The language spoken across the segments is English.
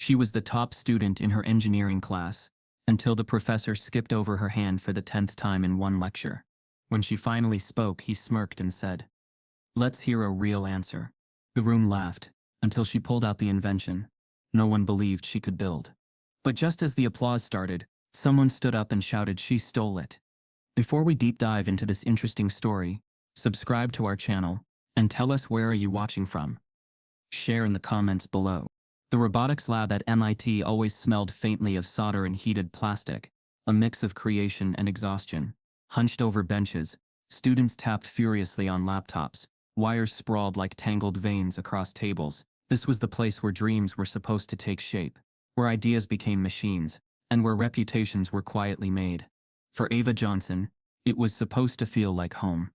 She was the top student in her engineering class, until the professor skipped over her hand for the 10th time in one lecture. When she finally spoke, he smirked and said, "Let's hear a real answer." The room laughed, until she pulled out the invention. No one believed she could build. But just as the applause started, someone stood up and shouted she stole it. Before we deep dive into this interesting story, subscribe to our channel, and tell us where are you watching from. Share in the comments below. The robotics lab at MIT always smelled faintly of solder and heated plastic, a mix of creation and exhaustion. Hunched over benches, students tapped furiously on laptops, wires sprawled like tangled veins across tables. This was the place where dreams were supposed to take shape, where ideas became machines, and where reputations were quietly made. For Ava Johnson, it was supposed to feel like home.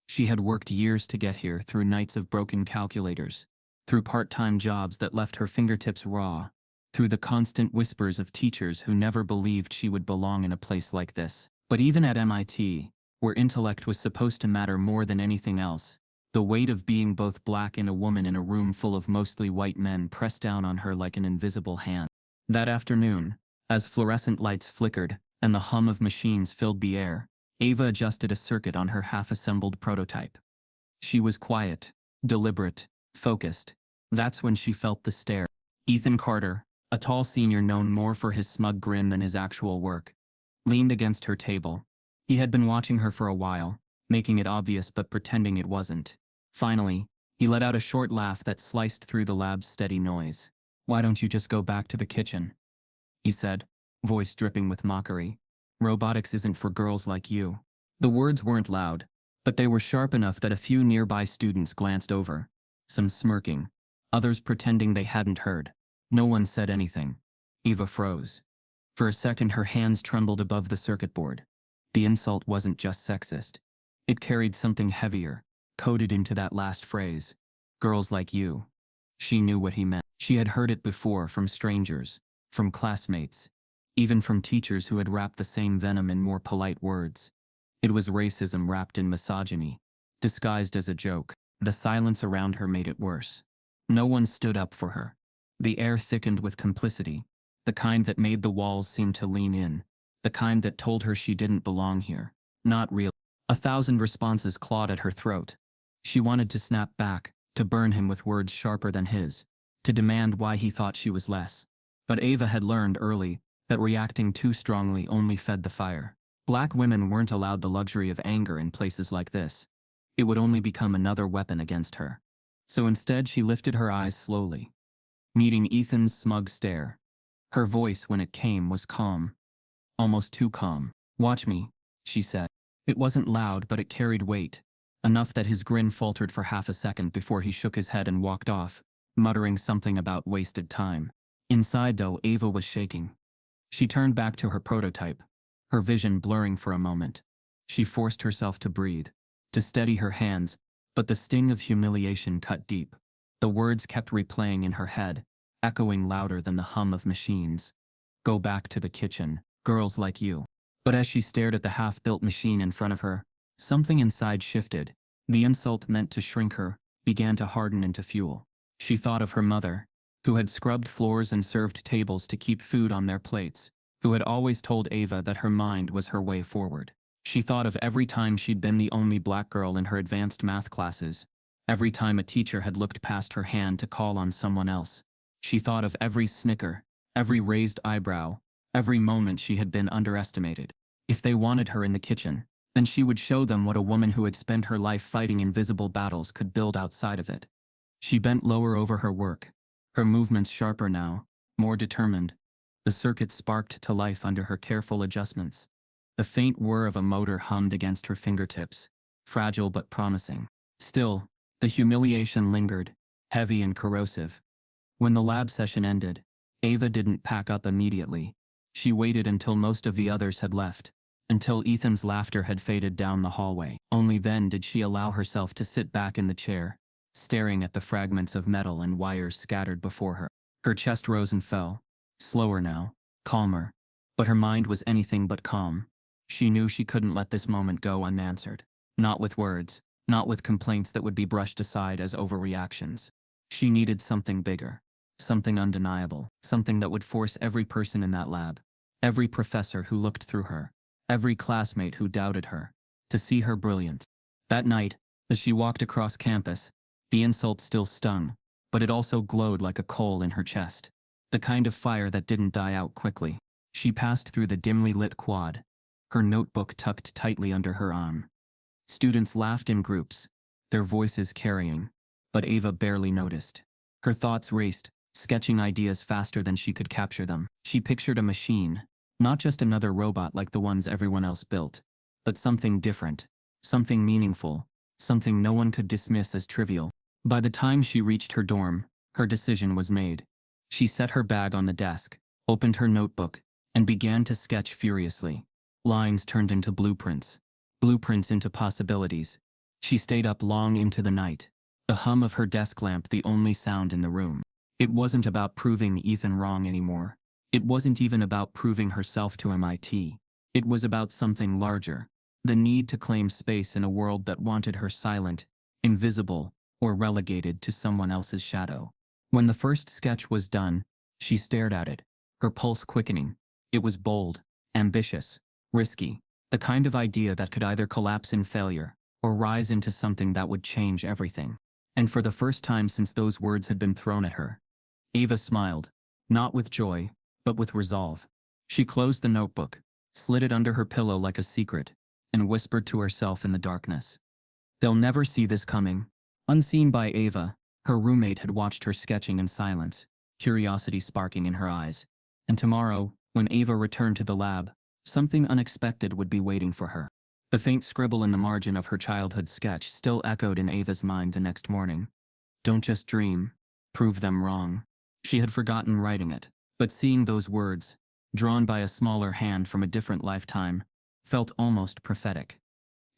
She had worked years to get here through nights of broken calculators, through part-time jobs that left her fingertips raw, through the constant whispers of teachers who never believed she would belong in a place like this. But even at MIT, where intellect was supposed to matter more than anything else, the weight of being both black and a woman in a room full of mostly white men pressed down on her like an invisible hand. That afternoon, as fluorescent lights flickered and the hum of machines filled the air, Ava adjusted a circuit on her half-assembled prototype. She was quiet, deliberate, focused. That's when she felt the stare. Ethan Carter, a tall senior known more for his smug grin than his actual work, leaned against her table. He had been watching her for a while, making it obvious but pretending it wasn't. Finally, he let out a short laugh that sliced through the lab's steady noise. "Why don't you just go back to the kitchen?" he said, voice dripping with mockery. "Robotics isn't for girls like you." The words weren't loud, but they were sharp enough that a few nearby students glanced over, some smirking, others pretending they hadn't heard. No one said anything. Eva froze. For a second, her hands trembled above the circuit board. The insult wasn't just sexist. It carried something heavier, coded into that last phrase. Girls like you. She knew what he meant. She had heard it before from strangers, from classmates, even from teachers who had wrapped the same venom in more polite words. It was racism wrapped in misogyny, disguised as a joke. The silence around her made it worse. No one stood up for her. The air thickened with complicity, the kind that made the walls seem to lean in, the kind that told her she didn't belong here. Not real. 1,000 responses clawed at her throat. She wanted to snap back, to burn him with words sharper than his, to demand why he thought she was less. But Ava had learned early that reacting too strongly only fed the fire. Black women weren't allowed the luxury of anger in places like this. It would only become another weapon against her. So instead, she lifted her eyes slowly, meeting Ethan's smug stare. Her voice, when it came, was calm. Almost too calm. "Watch me," she said. It wasn't loud, but it carried weight, enough that his grin faltered for half a second before he shook his head and walked off, muttering something about wasted time. Inside, though, Ava was shaking. She turned back to her prototype, her vision blurring for a moment. She forced herself to breathe, to steady her hands, but the sting of humiliation cut deep. The words kept replaying in her head, echoing louder than the hum of machines. "Go back to the kitchen, girls like you." But as she stared at the half-built machine in front of her, something inside shifted. The insult meant to shrink her began to harden into fuel. She thought of her mother, who had scrubbed floors and served tables to keep food on their plates, who had always told Ava that her mind was her way forward. She thought of every time she'd been the only black girl in her advanced math classes, every time a teacher had looked past her hand to call on someone else. She thought of every snicker, every raised eyebrow, every moment she had been underestimated. If they wanted her in the kitchen, then she would show them what a woman who had spent her life fighting invisible battles could build outside of it. She bent lower over her work, her movements sharper now, more determined. The circuit sparked to life under her careful adjustments. The faint whir of a motor hummed against her fingertips, fragile but promising. Still, the humiliation lingered, heavy and corrosive. When the lab session ended, Ava didn't pack up immediately. She waited until most of the others had left, until Ethan's laughter had faded down the hallway. Only then did she allow herself to sit back in the chair, staring at the fragments of metal and wires scattered before her. Her chest rose and fell, slower now, calmer, but her mind was anything but calm. She knew she couldn't let this moment go unanswered. Not with words, not with complaints that would be brushed aside as overreactions. She needed something bigger, something undeniable, something that would force every person in that lab, every professor who looked through her, every classmate who doubted her, to see her brilliance. That night, as she walked across campus, the insult still stung, but it also glowed like a coal in her chest, the kind of fire that didn't die out quickly. She passed through the dimly lit quad, her notebook tucked tightly under her arm. Students laughed in groups, their voices carrying, but Ava barely noticed. Her thoughts raced, sketching ideas faster than she could capture them. She pictured a machine, not just another robot like the ones everyone else built, but something different, something meaningful, something no one could dismiss as trivial. By the time she reached her dorm, her decision was made. She set her bag on the desk, opened her notebook, and began to sketch furiously. Lines turned into blueprints, blueprints into possibilities. She stayed up long into the night, the hum of her desk lamp the only sound in the room. It wasn't about proving Ethan wrong anymore. It wasn't even about proving herself to MIT. It was about something larger, the need to claim space in a world that wanted her silent, invisible, or relegated to someone else's shadow. When the first sketch was done, she stared at it, her pulse quickening. It was bold, ambitious, risky, the kind of idea that could either collapse in failure or rise into something that would change everything. And for the first time since those words had been thrown at her, Ava smiled, not with joy, but with resolve. She closed the notebook, slid it under her pillow like a secret, and whispered to herself in the darkness. They'll never see this coming. Unseen by Ava, her roommate had watched her sketching in silence, curiosity sparking in her eyes. And tomorrow, when Ava returned to the lab, something unexpected would be waiting for her. The faint scribble in the margin of her childhood sketch still echoed in Ava's mind the next morning. Don't just dream, prove them wrong. She had forgotten writing it, but seeing those words, drawn by a smaller hand from a different lifetime, felt almost prophetic.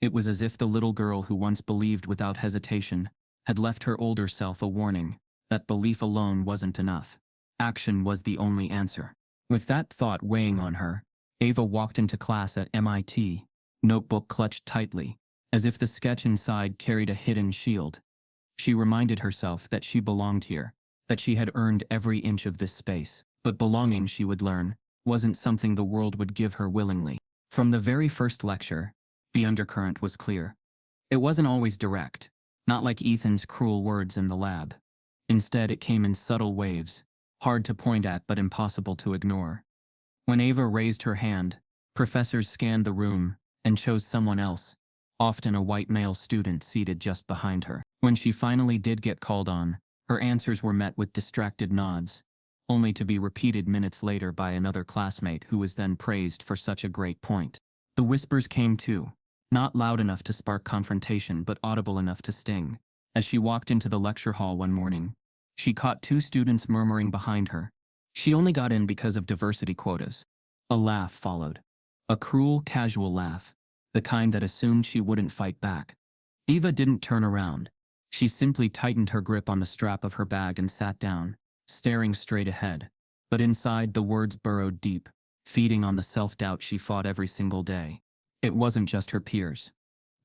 It was as if the little girl who once believed without hesitation had left her older self a warning that belief alone wasn't enough. Action was the only answer. With that thought weighing on her, Ava walked into class at MIT, notebook clutched tightly, as if the sketch inside carried a hidden shield. She reminded herself that she belonged here, that she had earned every inch of this space. But belonging, she would learn, wasn't something the world would give her willingly. From the very first lecture, the undercurrent was clear. It wasn't always direct, not like Ethan's cruel words in the lab. Instead, it came in subtle waves, hard to point at but impossible to ignore. When Ava raised her hand, professors scanned the room and chose someone else, often a white male student seated just behind her. When she finally did get called on, her answers were met with distracted nods, only to be repeated minutes later by another classmate who was then praised for such a great point. The whispers came too, not loud enough to spark confrontation but audible enough to sting. As she walked into the lecture hall one morning, she caught two students murmuring behind her. She only got in because of diversity quotas. A laugh followed. A cruel, casual laugh, the kind that assumed she wouldn't fight back. Eva didn't turn around. She simply tightened her grip on the strap of her bag and sat down, staring straight ahead. But inside, the words burrowed deep, feeding on the self-doubt she fought every single day. It wasn't just her peers.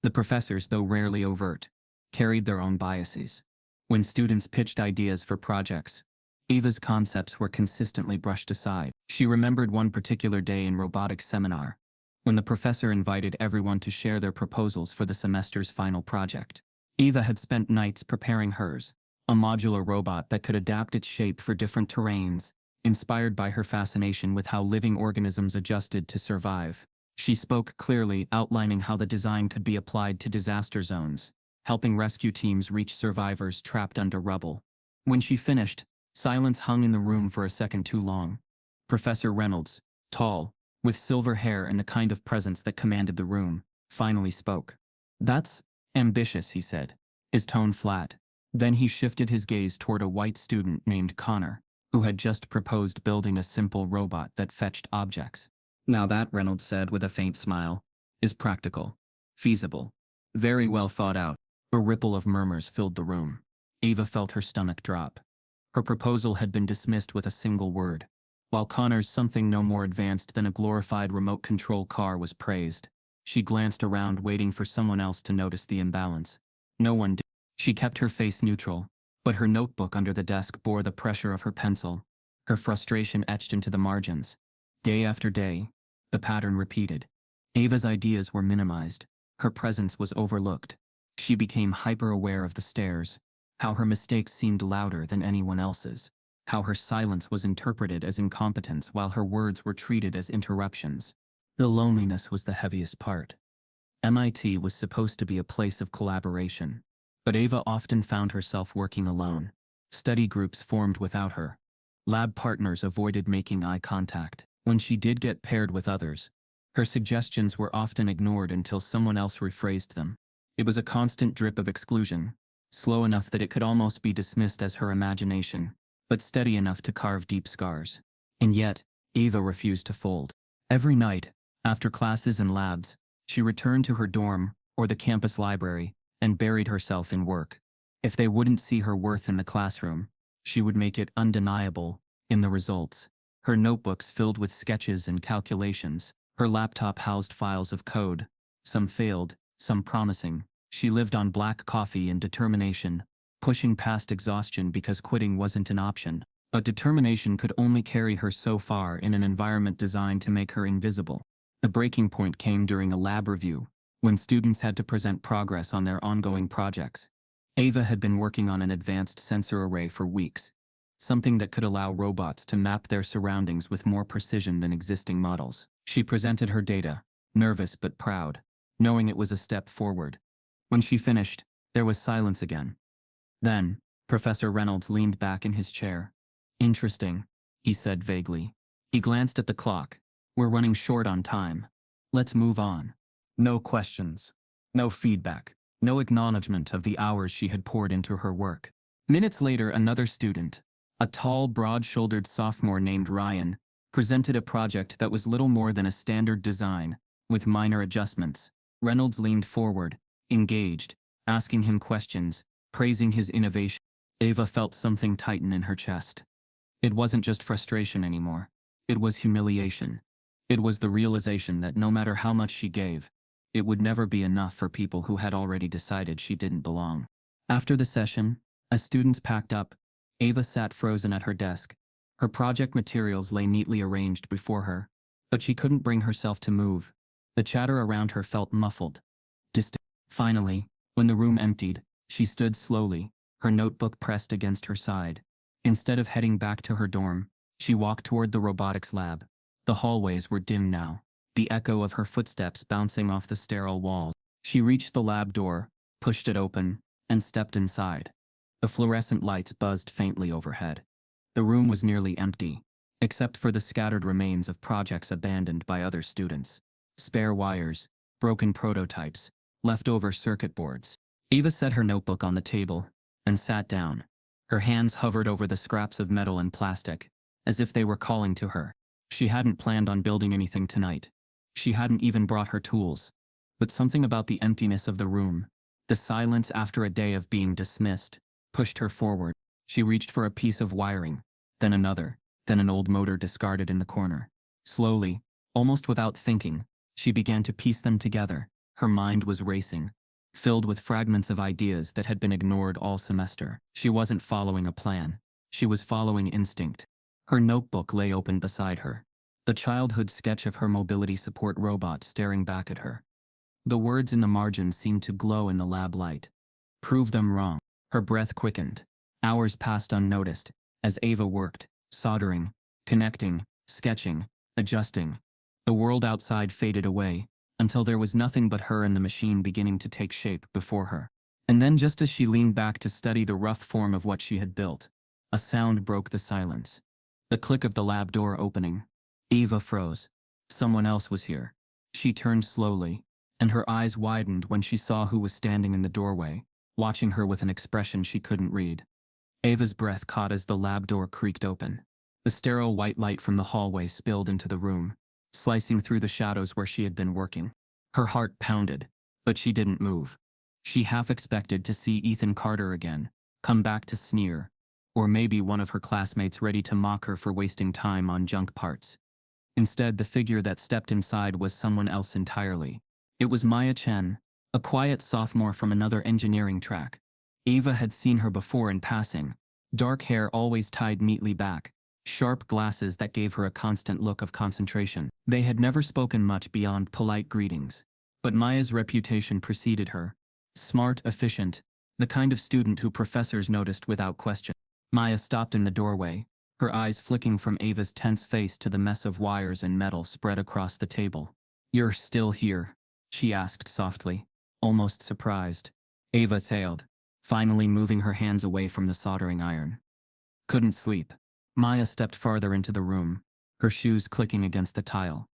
The professors, though rarely overt, carried their own biases. When students pitched ideas for projects, Eva's concepts were consistently brushed aside. She remembered one particular day in robotics seminar, when the professor invited everyone to share their proposals for the semester's final project. Eva had spent nights preparing hers, a modular robot that could adapt its shape for different terrains, inspired by her fascination with how living organisms adjusted to survive. She spoke clearly, outlining how the design could be applied to disaster zones, helping rescue teams reach survivors trapped under rubble. When she finished, silence hung in the room for a second too long. Professor Reynolds, tall, with silver hair and the kind of presence that commanded the room, finally spoke. "That's ambitious," he said, his tone flat. Then he shifted his gaze toward a white student named Connor, who had just proposed building a simple robot that fetched objects. "Now that," Reynolds said with a faint smile, "is practical, feasible, very well thought out." A ripple of murmurs filled the room. Eva felt her stomach drop. Her proposal had been dismissed with a single word, while Connor's something no more advanced than a glorified remote control car was praised. She glanced around, waiting for someone else to notice the imbalance. No one did. She kept her face neutral, But her notebook under the desk bore the pressure of her pencil, her frustration etched into the margins. Day after day, the pattern repeated. Ava's ideas were minimized. Her presence was overlooked. She became hyper-aware of the stares, how her mistakes seemed louder than anyone else's, how her silence was interpreted as incompetence while her words were treated as interruptions. The loneliness was the heaviest part. MIT was supposed to be a place of collaboration, but Ava often found herself working alone. Study groups formed without her. Lab partners avoided making eye contact. When she did get paired with others, her suggestions were often ignored until someone else rephrased them. It was a constant drip of exclusion, slow enough that it could almost be dismissed as her imagination, but steady enough to carve deep scars. And yet, Ava refused to fold. Every night, after classes and labs, she returned to her dorm or the campus library and buried herself in work. If they wouldn't see her worth in the classroom, she would make it undeniable in the results. Her notebooks filled with sketches and calculations, her laptop housed files of code, some failed, some promising. She lived on black coffee and determination, pushing past exhaustion because quitting wasn't an option. But determination could only carry her so far in an environment designed to make her invisible. The breaking point came during a lab review, when students had to present progress on their ongoing projects. Ava had been working on an advanced sensor array for weeks, something that could allow robots to map their surroundings with more precision than existing models. She presented her data, nervous but proud, knowing it was a step forward. When she finished, there was silence again. Then, Professor Reynolds leaned back in his chair. "Interesting," he said vaguely. He glanced at the clock. "We're running short on time. Let's move on." No questions. No feedback. No acknowledgement of the hours she had poured into her work. Minutes later, another student, a tall, broad-shouldered sophomore named Ryan, presented a project that was little more than a standard design, with minor adjustments. Reynolds leaned forward, engaged, asking him questions, praising his innovation. Ava felt something tighten in her chest. It wasn't just frustration anymore. It was humiliation. It was the realization that no matter how much she gave, it would never be enough for people who had already decided she didn't belong. After the session, as students packed up, Ava sat frozen at her desk. Her project materials lay neatly arranged before her, but she couldn't bring herself to move. The chatter around her felt muffled, distant. Finally, when the room emptied, she stood slowly, her notebook pressed against her side. Instead of heading back to her dorm, she walked toward the robotics lab. The hallways were dim now, the echo of her footsteps bouncing off the sterile walls. She reached the lab door, pushed it open, and stepped inside. The fluorescent lights buzzed faintly overhead. The room was nearly empty, except for the scattered remains of projects abandoned by other students. Spare wires, broken prototypes, leftover circuit boards. Ava set her notebook on the table and sat down. Her hands hovered over the scraps of metal and plastic, as if they were calling to her. She hadn't planned on building anything tonight. She hadn't even brought her tools. But something about the emptiness of the room, the silence after a day of being dismissed, pushed her forward. She reached for a piece of wiring, then another, then an old motor discarded in the corner. Slowly, almost without thinking, she began to piece them together. Her mind was racing, filled with fragments of ideas that had been ignored all semester. She wasn't following a plan. She was following instinct. Her notebook lay open beside her, the childhood sketch of her mobility support robot staring back at her. The words in the margins seemed to glow in the lab light. Prove them wrong. Her breath quickened. Hours passed unnoticed, as Ava worked, soldering, connecting, sketching, adjusting. The world outside faded away, until there was nothing but her and the machine beginning to take shape before her. And then, just as she leaned back to study the rough form of what she had built, a sound broke the silence. The click of the lab door opening. Ava froze. Someone else was here. She turned slowly, and her eyes widened when she saw who was standing in the doorway, watching her with an expression she couldn't read. Ava's breath caught as the lab door creaked open. The sterile white light from the hallway spilled into the room, slicing through the shadows where she had been working. Her heart pounded, but she didn't move. She half expected to see Ethan Carter again, come back to sneer, or maybe one of her classmates ready to mock her for wasting time on junk parts. Instead, the figure that stepped inside was someone else entirely. It was Maya Chen, a quiet sophomore from another engineering track. Ava had seen her before in passing. Dark hair always tied neatly back, sharp glasses that gave her a constant look of concentration. They had never spoken much beyond polite greetings. But Maya's reputation preceded her. Smart, efficient, the kind of student who professors noticed without question. Maya stopped in the doorway, her eyes flicking from Ava's tense face to the mess of wires and metal spread across the table. "You're still here?" she asked softly, almost surprised. Ava exhaled, finally moving her hands away from the soldering iron. "Couldn't sleep." Maya stepped farther into the room, her shoes clicking against the tile.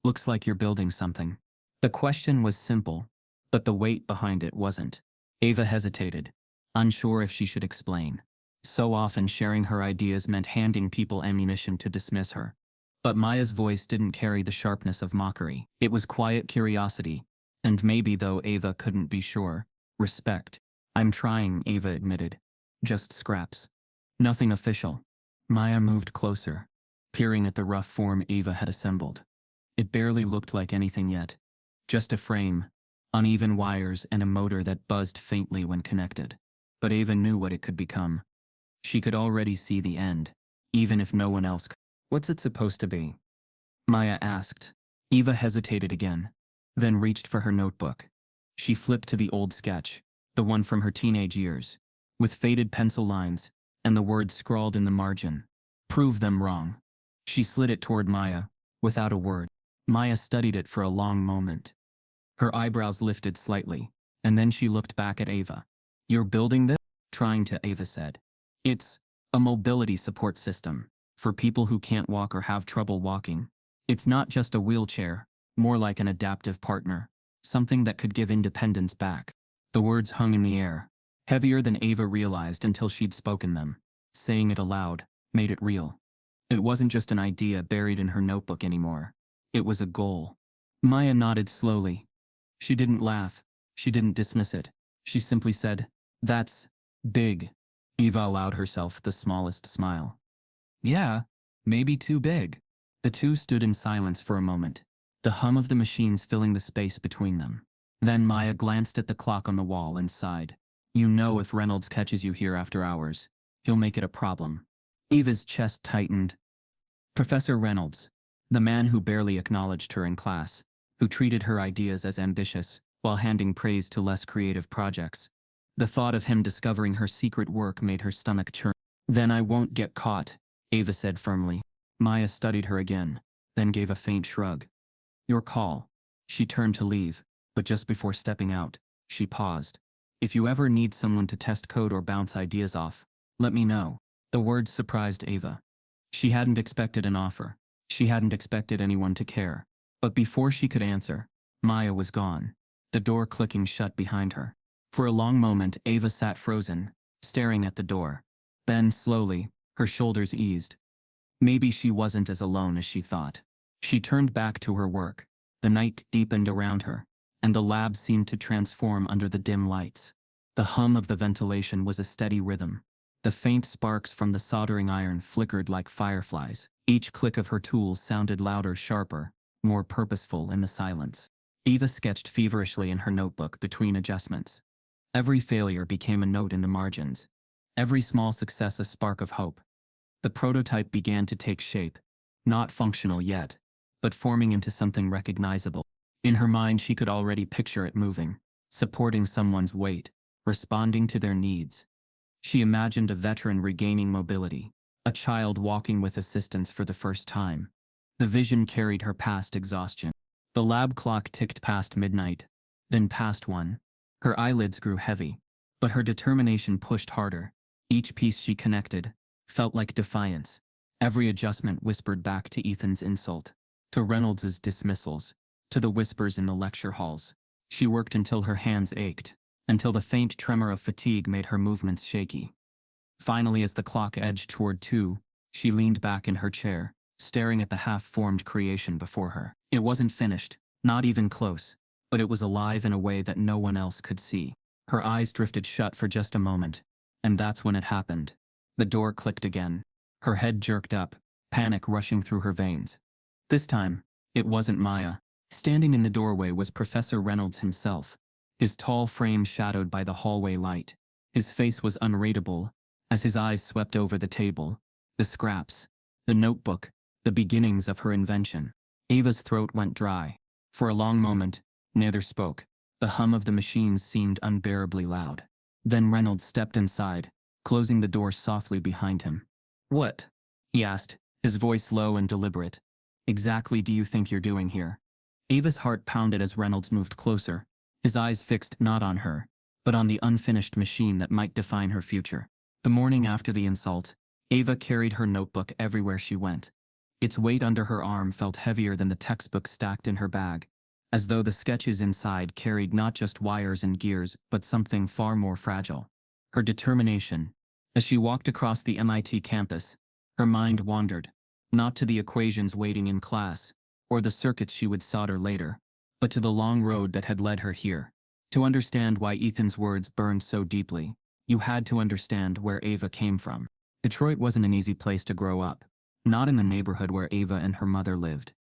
"Looks like you're building something." The question was simple, but the weight behind it wasn't. Ava hesitated, unsure if she should explain. So often sharing her ideas meant handing people ammunition to dismiss her. But Maya's voice didn't carry the sharpness of mockery. It was quiet curiosity, and maybe, though Ava couldn't be sure, respect. "I'm trying," Ava admitted. "Just scraps. Nothing official." Maya moved closer, peering at the rough form Ava had assembled. It barely looked like anything yet. Just a frame, uneven wires, and a motor that buzzed faintly when connected. But Ava knew what it could become. She could already see the end, even if no one else could. "What's it supposed to be?" Maya asked. Eva hesitated again, then reached for her notebook. She flipped to the old sketch, the one from her teenage years, with faded pencil lines and the words scrawled in the margin. "Prove them wrong." She slid it toward Maya, without a word. Maya studied it for a long moment. Her eyebrows lifted slightly, and then she looked back at Ava. "You're building this?" "Trying to," Ava said. "It's a mobility support system for people who can't walk or have trouble walking. It's not just a wheelchair, more like an adaptive partner, something that could give independence back." The words hung in the air, heavier than Ava realized until she'd spoken them. Saying it aloud made it real. It wasn't just an idea buried in her notebook anymore. It was a goal. Maya nodded slowly. She didn't laugh. She didn't dismiss it. She simply said, "That's big." Eva allowed herself the smallest smile. "Yeah, maybe too big." The two stood in silence for a moment, the hum of the machines filling the space between them. Then Maya glanced at the clock on the wall and sighed. "You know, if Reynolds catches you here after hours, he'll make it a problem." Eva's chest tightened. Professor Reynolds, the man who barely acknowledged her in class, who treated her ideas as ambitious while handing praise to less creative projects. The thought of him discovering her secret work made her stomach churn. "Then I won't get caught," Ava said firmly. Maya studied her again, then gave a faint shrug. "Your call." She turned to leave, but just before stepping out, she paused. "If you ever need someone to test code or bounce ideas off, let me know." The words surprised Ava. She hadn't expected an offer. She hadn't expected anyone to care. But before she could answer, Maya was gone, the door clicking shut behind her. For a long moment, Ava sat frozen, staring at the door. Then, slowly, her shoulders eased. Maybe she wasn't as alone as she thought. She turned back to her work. The night deepened around her, and the lab seemed to transform under the dim lights. The hum of the ventilation was a steady rhythm. The faint sparks from the soldering iron flickered like fireflies. Each click of her tools sounded louder, sharper, more purposeful in the silence. Eva sketched feverishly in her notebook between adjustments. Every failure became a note in the margins. Every small success a spark of hope. The prototype began to take shape, not functional yet, but forming into something recognizable. In her mind, she could already picture it moving, supporting someone's weight, responding to their needs. She imagined a veteran regaining mobility, a child walking with assistance for the first time. The vision carried her past exhaustion. The lab clock ticked past midnight, then past 1. Her eyelids grew heavy, but her determination pushed harder. Each piece she connected felt like defiance. Every adjustment whispered back to Ethan's insult, to Reynolds's dismissals, to the whispers in the lecture halls. She worked until her hands ached, until the faint tremor of fatigue made her movements shaky. Finally, as the clock edged toward 2, she leaned back in her chair, staring at the half-formed creation before her. It wasn't finished, not even close, but it was alive in a way that no one else could see. Her eyes drifted shut for just a moment, and that's when it happened. The door clicked again. Her head jerked up, panic rushing through her veins. This time, it wasn't Maya. Standing in the doorway was Professor Reynolds himself, his tall frame shadowed by the hallway light, His face was unreadable, as his eyes swept over the table, the scraps, the notebook, the beginnings of her invention. Ava's throat went dry. For a long moment, neither spoke. The hum of the machines seemed unbearably loud. Then Reynolds stepped inside, closing the door softly behind him. "What?" he asked, his voice low and deliberate. "Exactly do you think you're doing here?" Ava's heart pounded as Reynolds moved closer, his eyes fixed not on her, but on the unfinished machine that might define her future. The morning after the insult, Ava carried her notebook everywhere she went. Its weight under her arm felt heavier than the textbooks stacked in her bag, as though the sketches inside carried not just wires and gears but something far more fragile. Her determination. As she walked across the MIT campus, her mind wandered, not to the equations waiting in class, or the circuits she would solder later, but to the long road that had led her here. To understand why Ethan's words burned so deeply, you had to understand where Ava came from. Detroit wasn't an easy place to grow up, not in the neighborhood where Ava and her mother lived.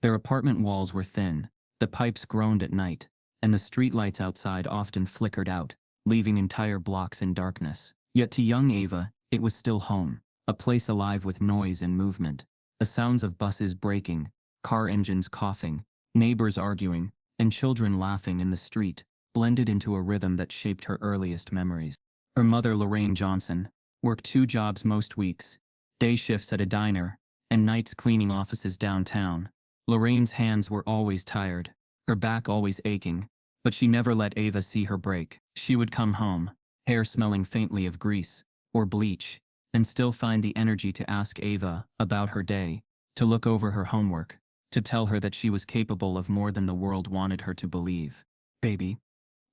Their apartment walls were thin, the pipes groaned at night, and the streetlights outside often flickered out, leaving entire blocks in darkness. Yet to young Ava, it was still home, a place alive with noise and movement. The sounds of buses braking, car engines coughing, neighbors arguing, and children laughing in the street blended into a rhythm that shaped her earliest memories. Her mother, Lorraine Johnson, worked 2 jobs most weeks, day shifts at a diner, and nights cleaning offices downtown. Lorraine's hands were always tired, her back always aching, but she never let Ava see her break. She would come home, hair smelling faintly of grease or bleach, and still find the energy to ask Ava about her day, to look over her homework, to tell her that she was capable of more than the world wanted her to believe. "Baby,"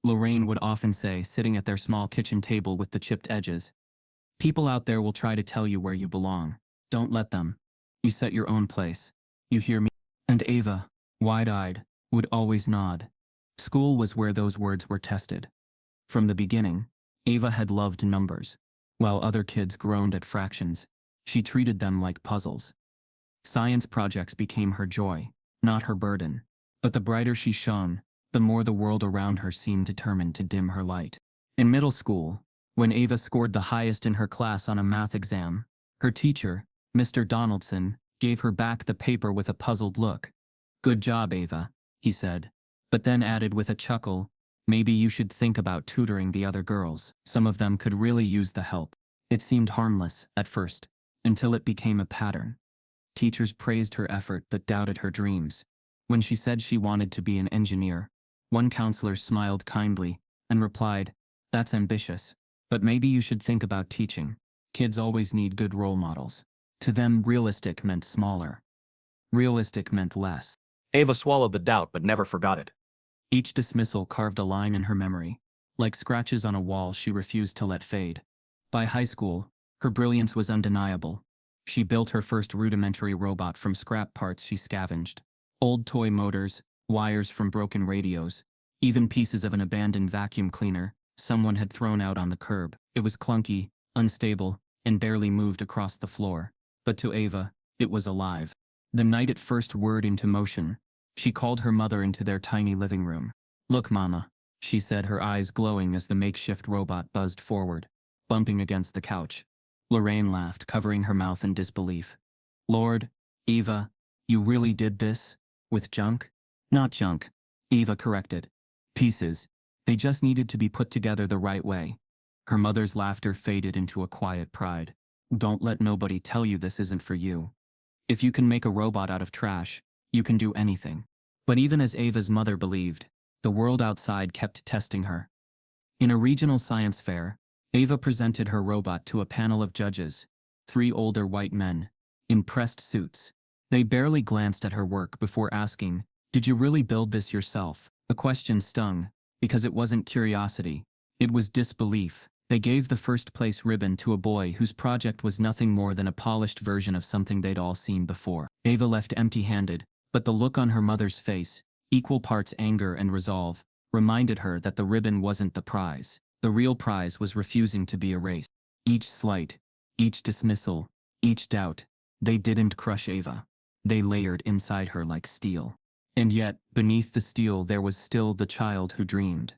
Lorraine would often say, sitting at their small kitchen table with the chipped edges, "people out there will try to tell you where you belong. Don't let them. You set your own place. You hear me?" And Ava, wide-eyed, would always nod. School was where those words were tested. From the beginning, Ava had loved numbers. While other kids groaned at fractions, she treated them like puzzles. Science projects became her joy, not her burden. But the brighter she shone, the more the world around her seemed determined to dim her light. In middle school, when Ava scored the highest in her class on a math exam, her teacher, Mr. Donaldson, gave her back the paper with a puzzled look. "Good job, Ava," he said, but then added with a chuckle, "Maybe you should think about tutoring the other girls. Some of them could really use the help." It seemed harmless, at first, until it became a pattern. Teachers praised her effort but doubted her dreams. When she said she wanted to be an engineer, one counselor smiled kindly and replied, "That's ambitious, but maybe you should think about teaching. Kids always need good role models." To them, realistic meant smaller. Realistic meant less. Ava swallowed the doubt but never forgot it. Each dismissal carved a line in her memory, like scratches on a wall she refused to let fade. By high school, her brilliance was undeniable. She built her first rudimentary robot from scrap parts she scavenged. Old toy motors, wires from broken radios, even pieces of an abandoned vacuum cleaner someone had thrown out on the curb. It was clunky, unstable, and barely moved across the floor. But to Ava, it was alive. The night it first whirred into motion, she called her mother into their tiny living room. "Look, Mama," she said, her eyes glowing as the makeshift robot buzzed forward, bumping against the couch. Lorraine laughed, covering her mouth in disbelief. "Lord, Ava, you really did this? With junk?" "Not junk," Ava corrected. "Pieces. They just needed to be put together the right way." Her mother's laughter faded into a quiet pride. "Don't let nobody tell you this isn't for you. If you can make a robot out of trash, you can do anything." But even as Ava's mother believed, the world outside kept testing her. In a regional science fair, Ava presented her robot to a panel of judges, 3 older white men, in pressed suits. They barely glanced at her work before asking, "Did you really build this yourself?" The question stung, because it wasn't curiosity, it was disbelief. They gave the first place ribbon to a boy whose project was nothing more than a polished version of something they'd all seen before. Ava left empty-handed, but the look on her mother's face, equal parts anger and resolve, reminded her that the ribbon wasn't the prize. The real prize was refusing to be erased. Each slight, each dismissal, each doubt, they didn't crush Ava. They layered inside her like steel. And yet, beneath the steel there was still the child who dreamed.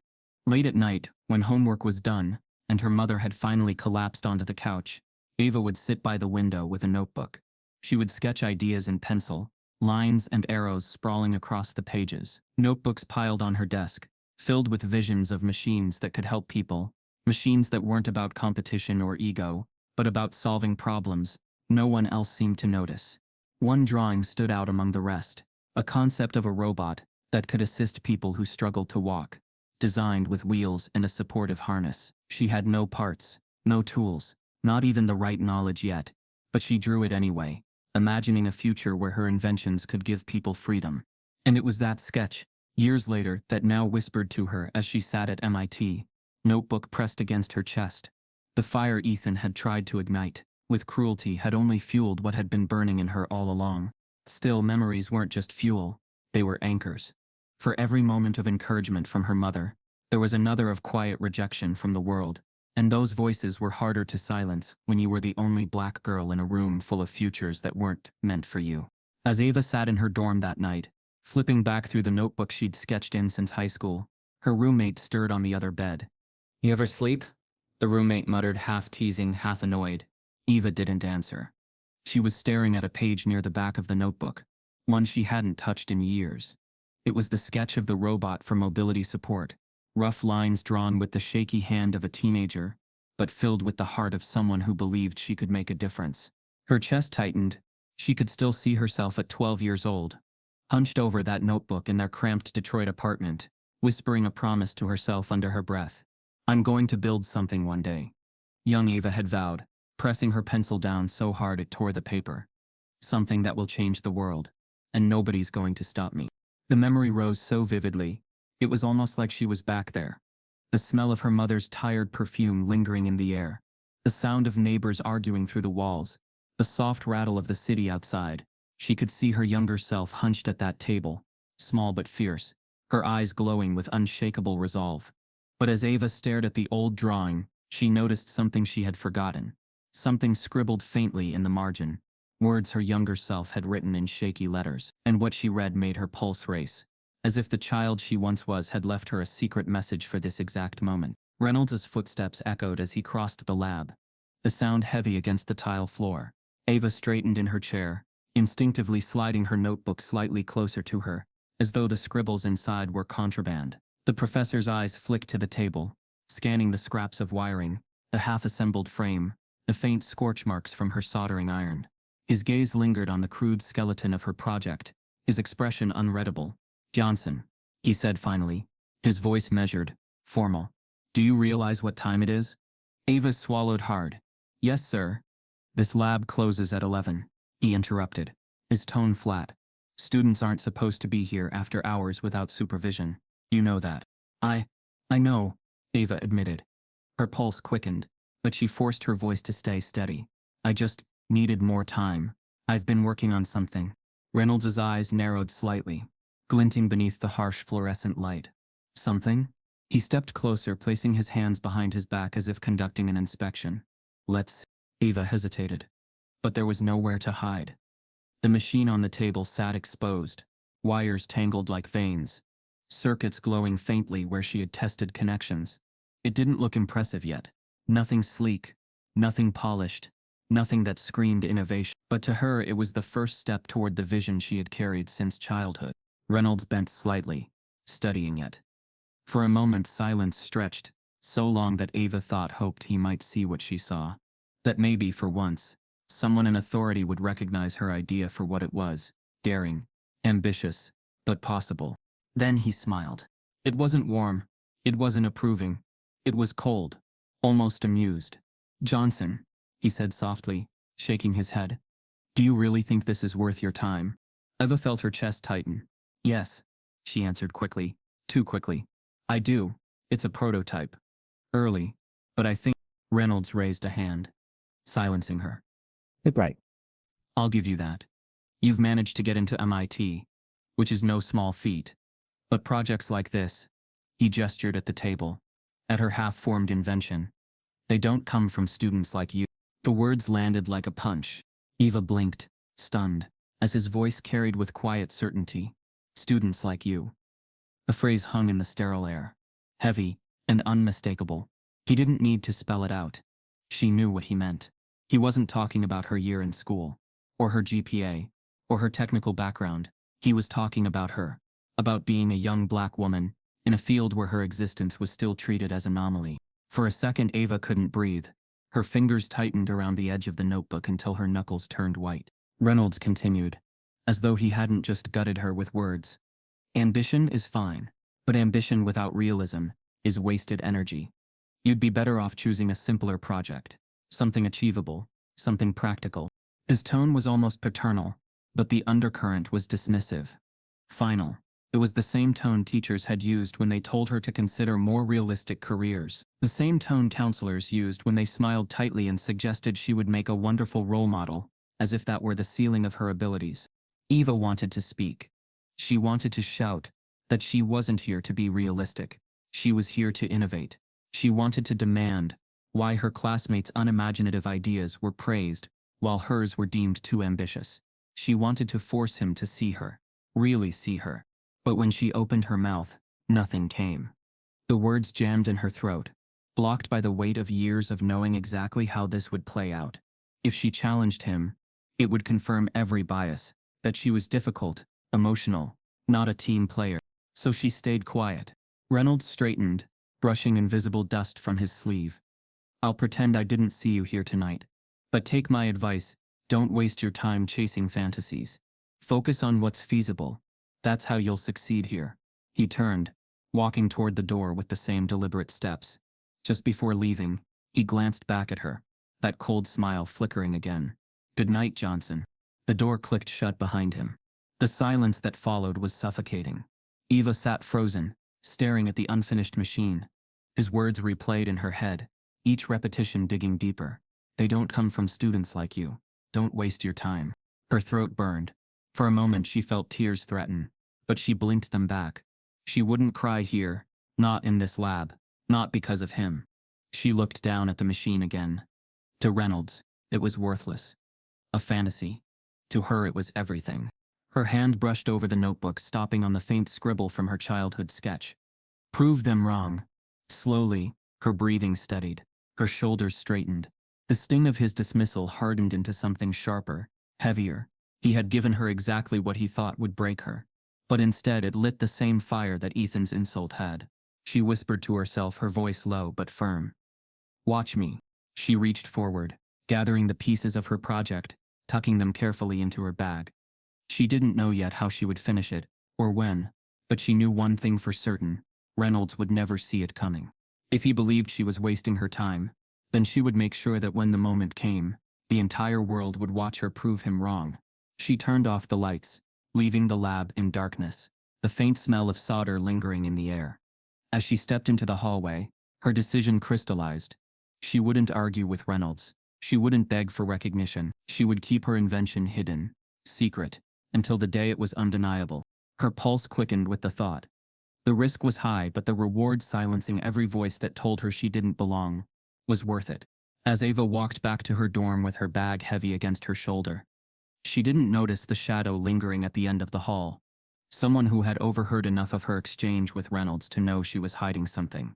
Late at night, when homework was done, and her mother had finally collapsed onto the couch, Ava would sit by the window with a notebook. She would sketch ideas in pencil, lines and arrows sprawling across the pages. Notebooks piled on her desk, filled with visions of machines that could help people, machines that weren't about competition or ego, but about solving problems no one else seemed to notice. One drawing stood out among the rest, a concept of a robot that could assist people who struggled to walk, designed with wheels and a supportive harness. She had no parts, no tools, not even the right knowledge yet, but she drew it anyway, imagining a future where her inventions could give people freedom. And it was that sketch, years later, that now whispered to her as she sat at MIT, notebook pressed against her chest. The fire Ethan had tried to ignite, with cruelty, had only fueled what had been burning in her all along. Still, memories weren't just fuel, they were anchors. For every moment of encouragement from her mother, there was another of quiet rejection from the world, and those voices were harder to silence when you were the only black girl in a room full of futures that weren't meant for you. As Ava sat in her dorm that night, flipping back through the notebook she'd sketched in since high school, her roommate stirred on the other bed. "You ever sleep?" the roommate muttered, half teasing, half annoyed. Eva didn't answer. She was staring at a page near the back of the notebook, one she hadn't touched in years. It was the sketch of the robot for mobility support, rough lines drawn with the shaky hand of a teenager, but filled with the heart of someone who believed she could make a difference. Her chest tightened. She could still see herself at 12 years old, hunched over that notebook in their cramped Detroit apartment, whispering a promise to herself under her breath. "I'm going to build something one day," young Ava had vowed, pressing her pencil down so hard it tore the paper. "Something that will change the world, and nobody's going to stop me." The memory rose so vividly, it was almost like she was back there. The smell of her mother's tired perfume lingering in the air, the sound of neighbors arguing through the walls, the soft rattle of the city outside. She could see her younger self hunched at that table, small but fierce, her eyes glowing with unshakable resolve. But as Ava stared at the old drawing, she noticed something she had forgotten, something scribbled faintly in the margin, words her younger self had written in shaky letters, and what she read made her pulse race, as if the child she once was had left her a secret message for this exact moment. Reynolds' footsteps echoed as he crossed the lab, the sound heavy against the tile floor. Ava straightened in her chair, instinctively sliding her notebook slightly closer to her, as though the scribbles inside were contraband. The professor's eyes flicked to the table, scanning the scraps of wiring, the half-assembled frame, the faint scorch marks from her soldering iron. His gaze lingered on the crude skeleton of her project, his expression unreadable. "Johnson," he said finally, his voice measured, formal. "Do you realize what time it is?" Ava swallowed hard. "Yes, sir." "This lab closes at 11, he interrupted, his tone flat. "Students aren't supposed to be here after hours without supervision. You know that." I know," Ava admitted. Her pulse quickened, but she forced her voice to stay steady. "I just needed more time. I've been working on something." Reynolds' eyes narrowed slightly, glinting beneath the harsh fluorescent light. "Something?" He stepped closer, placing his hands behind his back as if conducting an inspection. "Let's..." Ava hesitated. But there was nowhere to hide. The machine on the table sat exposed, wires tangled like veins, circuits glowing faintly where she had tested connections. It didn't look impressive yet. Nothing sleek, nothing polished, nothing that screamed innovation. But to her it was the first step toward the vision she had carried since childhood. Reynolds bent slightly, studying it. For a moment silence stretched, so long that Ava hoped he might see what she saw. That maybe, for once, someone in authority would recognize her idea for what it was: daring, ambitious, but possible. Then he smiled. It wasn't warm, it wasn't approving, it was cold, almost amused. "Johnson," he said softly, shaking his head, "do you really think this is worth your time?" Eva felt her chest tighten. "Yes," she answered quickly, too quickly. "I do. It's a prototype. Early, but I think..." Reynolds raised a hand, silencing her. Right. "I'll give you that. You've managed to get into MIT, which is no small feat. But projects like this," he gestured at the table, at her half-formed invention, "they don't come from students like you." The words landed like a punch. Eva blinked, stunned, as his voice carried with quiet certainty. "Students like you." The phrase hung in the sterile air, heavy and unmistakable. He didn't need to spell it out. She knew what he meant. He wasn't talking about her year in school, or her GPA, or her technical background. He was talking about her, about being a young black woman, in a field where her existence was still treated as an anomaly. For a second Ava couldn't breathe. Her fingers tightened around the edge of the notebook until her knuckles turned white. Reynolds continued, as though he hadn't just gutted her with words. Ambition is fine, but ambition without realism is wasted energy. You'd be better off choosing a simpler project, something achievable, something practical. His tone was almost paternal, but the undercurrent was dismissive. Final. It was the same tone teachers had used when they told her to consider more realistic careers. The same tone counselors used when they smiled tightly and suggested she would make a wonderful role model, as if that were the ceiling of her abilities. Eva wanted to speak. She wanted to shout that she wasn't here to be realistic. She was here to innovate. She wanted to demand why her classmates' unimaginative ideas were praised while hers were deemed too ambitious. She wanted to force him to see her, really see her. But when she opened her mouth, nothing came. The words jammed in her throat, blocked by the weight of years of knowing exactly how this would play out. If she challenged him, it would confirm every bias, that she was difficult, emotional, not a team player. So she stayed quiet. Reynolds straightened, brushing invisible dust from his sleeve. I'll pretend I didn't see you here tonight. But take my advice, don't waste your time chasing fantasies. Focus on what's feasible. That's how you'll succeed here. He turned, walking toward the door with the same deliberate steps. Just before leaving, he glanced back at her, that cold smile flickering again. Good night, Johnson. The door clicked shut behind him. The silence that followed was suffocating. Eva sat frozen, staring at the unfinished machine. His words replayed in her head, each repetition digging deeper. They don't come from students like you. Don't waste your time. Her throat burned. For a moment she felt tears threaten, but she blinked them back. She wouldn't cry here, not in this lab, not because of him. She looked down at the machine again. To Reynolds, it was worthless. A fantasy. To her it was everything. Her hand brushed over the notebook, stopping on the faint scribble from her childhood sketch. Prove them wrong. Slowly, her breathing steadied. Her shoulders straightened. The sting of his dismissal hardened into something sharper, heavier. He had given her exactly what he thought would break her. But instead it lit the same fire that Ethan's insult had. She whispered to herself, her voice low but firm. Watch me. She reached forward, gathering the pieces of her project, tucking them carefully into her bag. She didn't know yet how she would finish it, or when, but she knew one thing for certain. Reynolds would never see it coming. If he believed she was wasting her time, then she would make sure that when the moment came, the entire world would watch her prove him wrong. She turned off the lights, leaving the lab in darkness, the faint smell of solder lingering in the air. As she stepped into the hallway, her decision crystallized. She wouldn't argue with Reynolds. She wouldn't beg for recognition. She would keep her invention hidden, secret, until the day it was undeniable. Her pulse quickened with the thought. The risk was high, but the reward, silencing every voice that told her she didn't belong, was worth it. As Ava walked back to her dorm with her bag heavy against her shoulder, she didn't notice the shadow lingering at the end of the hall. Someone who had overheard enough of her exchange with Reynolds to know she was hiding something.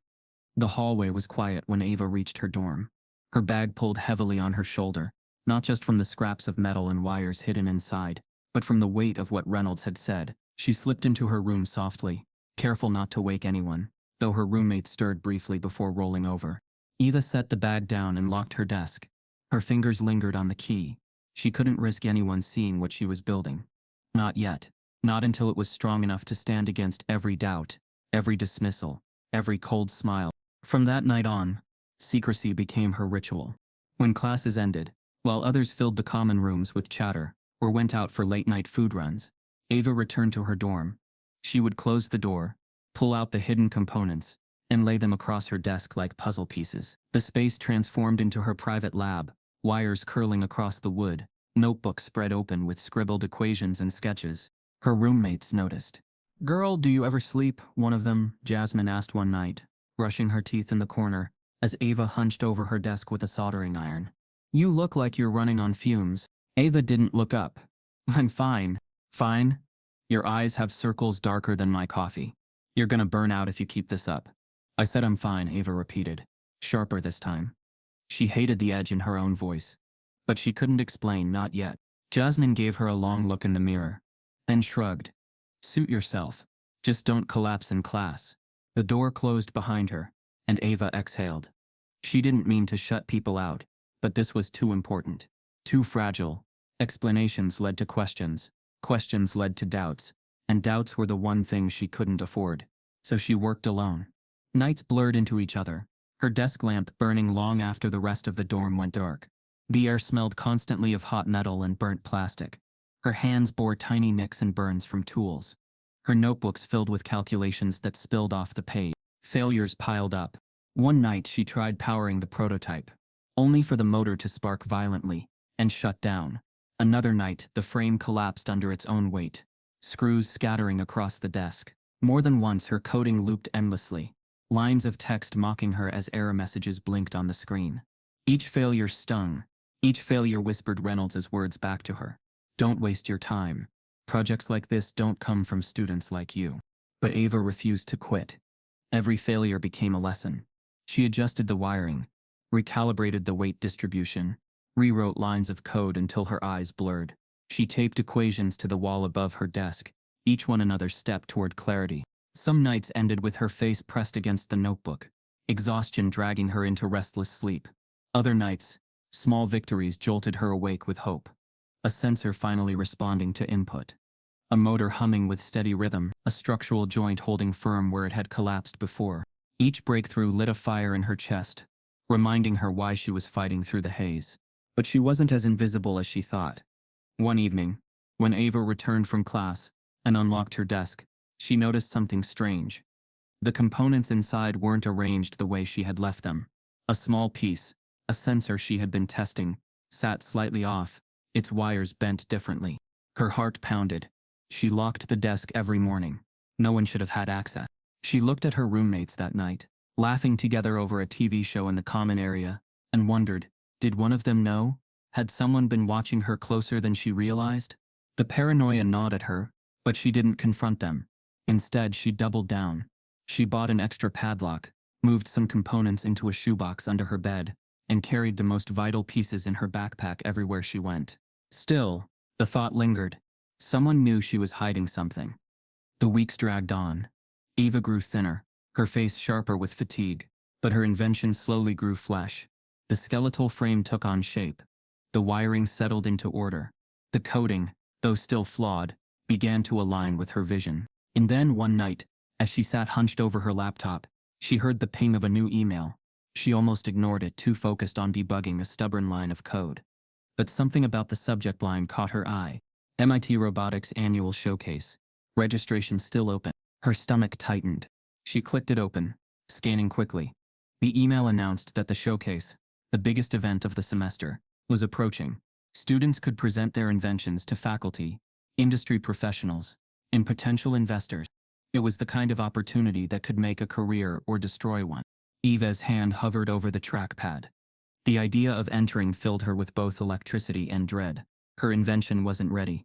The hallway was quiet when Ava reached her dorm. Her bag pulled heavily on her shoulder, not just from the scraps of metal and wires hidden inside, but from the weight of what Reynolds had said. She slipped into her room softly, careful not to wake anyone, though her roommate stirred briefly before rolling over. Eva set the bag down and locked her desk. Her fingers lingered on the key. She couldn't risk anyone seeing what she was building. Not yet. Not until it was strong enough to stand against every doubt, every dismissal, every cold smile. From that night on, secrecy became her ritual. When classes ended, while others filled the common rooms with chatter, or went out for late-night food runs, Ava returned to her dorm. She would close the door, pull out the hidden components, and lay them across her desk like puzzle pieces. The space transformed into her private lab, wires curling across the wood, notebooks spread open with scribbled equations and sketches. Her roommates noticed. "Girl, do you ever sleep?" one of them, Jasmine, asked one night, brushing her teeth in the corner, as Ava hunched over her desk with a soldering iron. "You look like you're running on fumes." Ava didn't look up. "I'm fine." "Fine? Your eyes have circles darker than my coffee. You're gonna burn out if you keep this up." "I said I'm fine," Ava repeated. sharper this time. She hated the edge in her own voice. But she couldn't explain, not yet. Jasmine gave her a long look in the mirror, then shrugged. Suit yourself. Just don't collapse in class. The door closed behind her, and Ava exhaled. She didn't mean to shut people out, but this was too important. Too fragile. Explanations led to questions. Questions led to doubts. And doubts were the one thing she couldn't afford. So she worked alone. Nights blurred into each other, her desk lamp burning long after the rest of the dorm went dark. The air smelled constantly of hot metal and burnt plastic. Her hands bore tiny nicks and burns from tools. Her notebooks filled with calculations that spilled off the page. Failures piled up. One night she tried powering the prototype, only for the motor to spark violently and shut down. Another night, the frame collapsed under its own weight, screws scattering across the desk. More than once her coding looped endlessly, lines of text mocking her as error messages blinked on the screen. Each failure stung. Each failure whispered Reynolds' words back to her. Don't waste your time. Projects like this don't come from students like you. But Ava refused to quit. Every failure became a lesson. She adjusted the wiring, recalibrated the weight distribution, rewrote lines of code until her eyes blurred. She taped equations to the wall above her desk, each one another step toward clarity. Some nights ended with her face pressed against the notebook, exhaustion dragging her into restless sleep. Other nights, small victories jolted her awake with hope. A sensor finally responding to input. A motor humming with steady rhythm, a structural joint holding firm where it had collapsed before. Each breakthrough lit a fire in her chest, reminding her why she was fighting through the haze. But she wasn't as invisible as she thought. One evening, when Ava returned from class and unlocked her desk, she noticed something strange. The components inside weren't arranged the way she had left them. A small piece, a sensor she had been testing, sat slightly off, its wires bent differently. Her heart pounded. She locked the desk every morning. No one should have had access. She looked at her roommates that night, laughing together over a TV show in the common area, and wondered, did one of them know? Had someone been watching her closer than she realized? The paranoia gnawed at her, but she didn't confront them. Instead, she doubled down. She bought an extra padlock, moved some components into a shoebox under her bed, and carried the most vital pieces in her backpack everywhere she went. Still, the thought lingered. Someone knew she was hiding something. The weeks dragged on. Ava grew thinner, her face sharper with fatigue, but her invention slowly grew flesh. The skeletal frame took on shape. The wiring settled into order. The coding, though still flawed, began to align with her vision. And then one night, as she sat hunched over her laptop, she heard the ping of a new email. She almost ignored it, too focused on debugging a stubborn line of code. But something about the subject line caught her eye. MIT Robotics Annual Showcase. Registration still open. Her stomach tightened. She clicked it open, scanning quickly. The email announced that the showcase, the biggest event of the semester, was approaching. Students could present their inventions to faculty, industry professionals, and potential investors. It was the kind of opportunity that could make a career or destroy one. Eva's hand hovered over the trackpad. The idea of entering filled her with both electricity and dread. Her invention wasn't ready.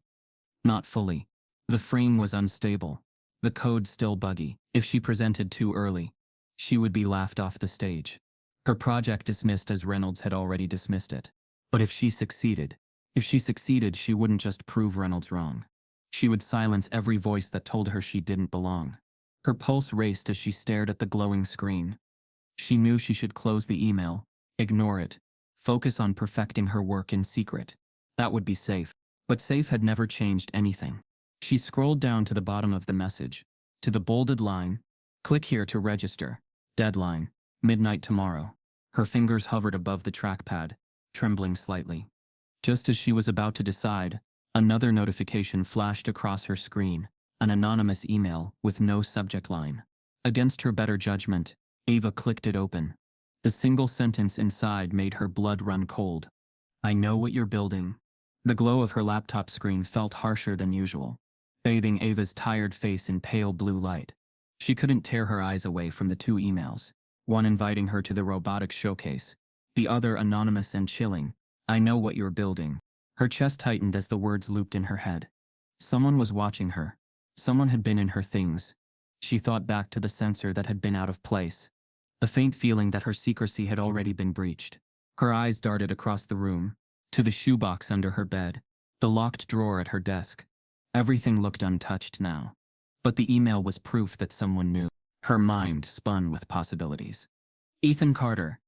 Not fully. The frame was unstable. The code still buggy. If she presented too early, she would be laughed off the stage. Her project dismissed as Reynolds had already dismissed it. But if she succeeded, she wouldn't just prove Reynolds wrong. She would silence every voice that told her she didn't belong. Her pulse raced as she stared at the glowing screen. She knew she should close the email, ignore it, focus on perfecting her work in secret. That would be safe. But safe had never changed anything. She scrolled down to the bottom of the message, to the bolded line, "Click here to register. Deadline, midnight tomorrow." Her fingers hovered above the trackpad, trembling slightly. Just as she was about to decide, another notification flashed across her screen, an anonymous email with no subject line. Against her better judgment, Ava clicked it open. The single sentence inside made her blood run cold. "I know what you're building." The glow of her laptop screen felt harsher than usual, bathing Ava's tired face in pale blue light. She couldn't tear her eyes away from the two emails, one inviting her to the robotics showcase, the other anonymous and chilling. "I know what you're building." Her chest tightened as the words looped in her head. Someone was watching her. Someone had been in her things. She thought back to the sensor that had been out of place, a faint feeling that her secrecy had already been breached. Her eyes darted across the room, to the shoebox under her bed, the locked drawer at her desk. Everything looked untouched now. But the email was proof that someone knew. Her mind spun with possibilities. Ethan Carter.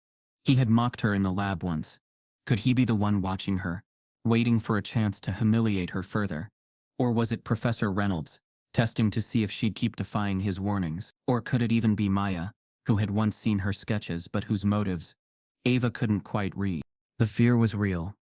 He had mocked her in the lab once. Could he be the one watching her, waiting for a chance to humiliate her further? Or was it Professor Reynolds, testing to see if she'd keep defying his warnings? Or could it even be Maya, who had once seen her sketches but whose motives Ava couldn't quite read? The fear was real.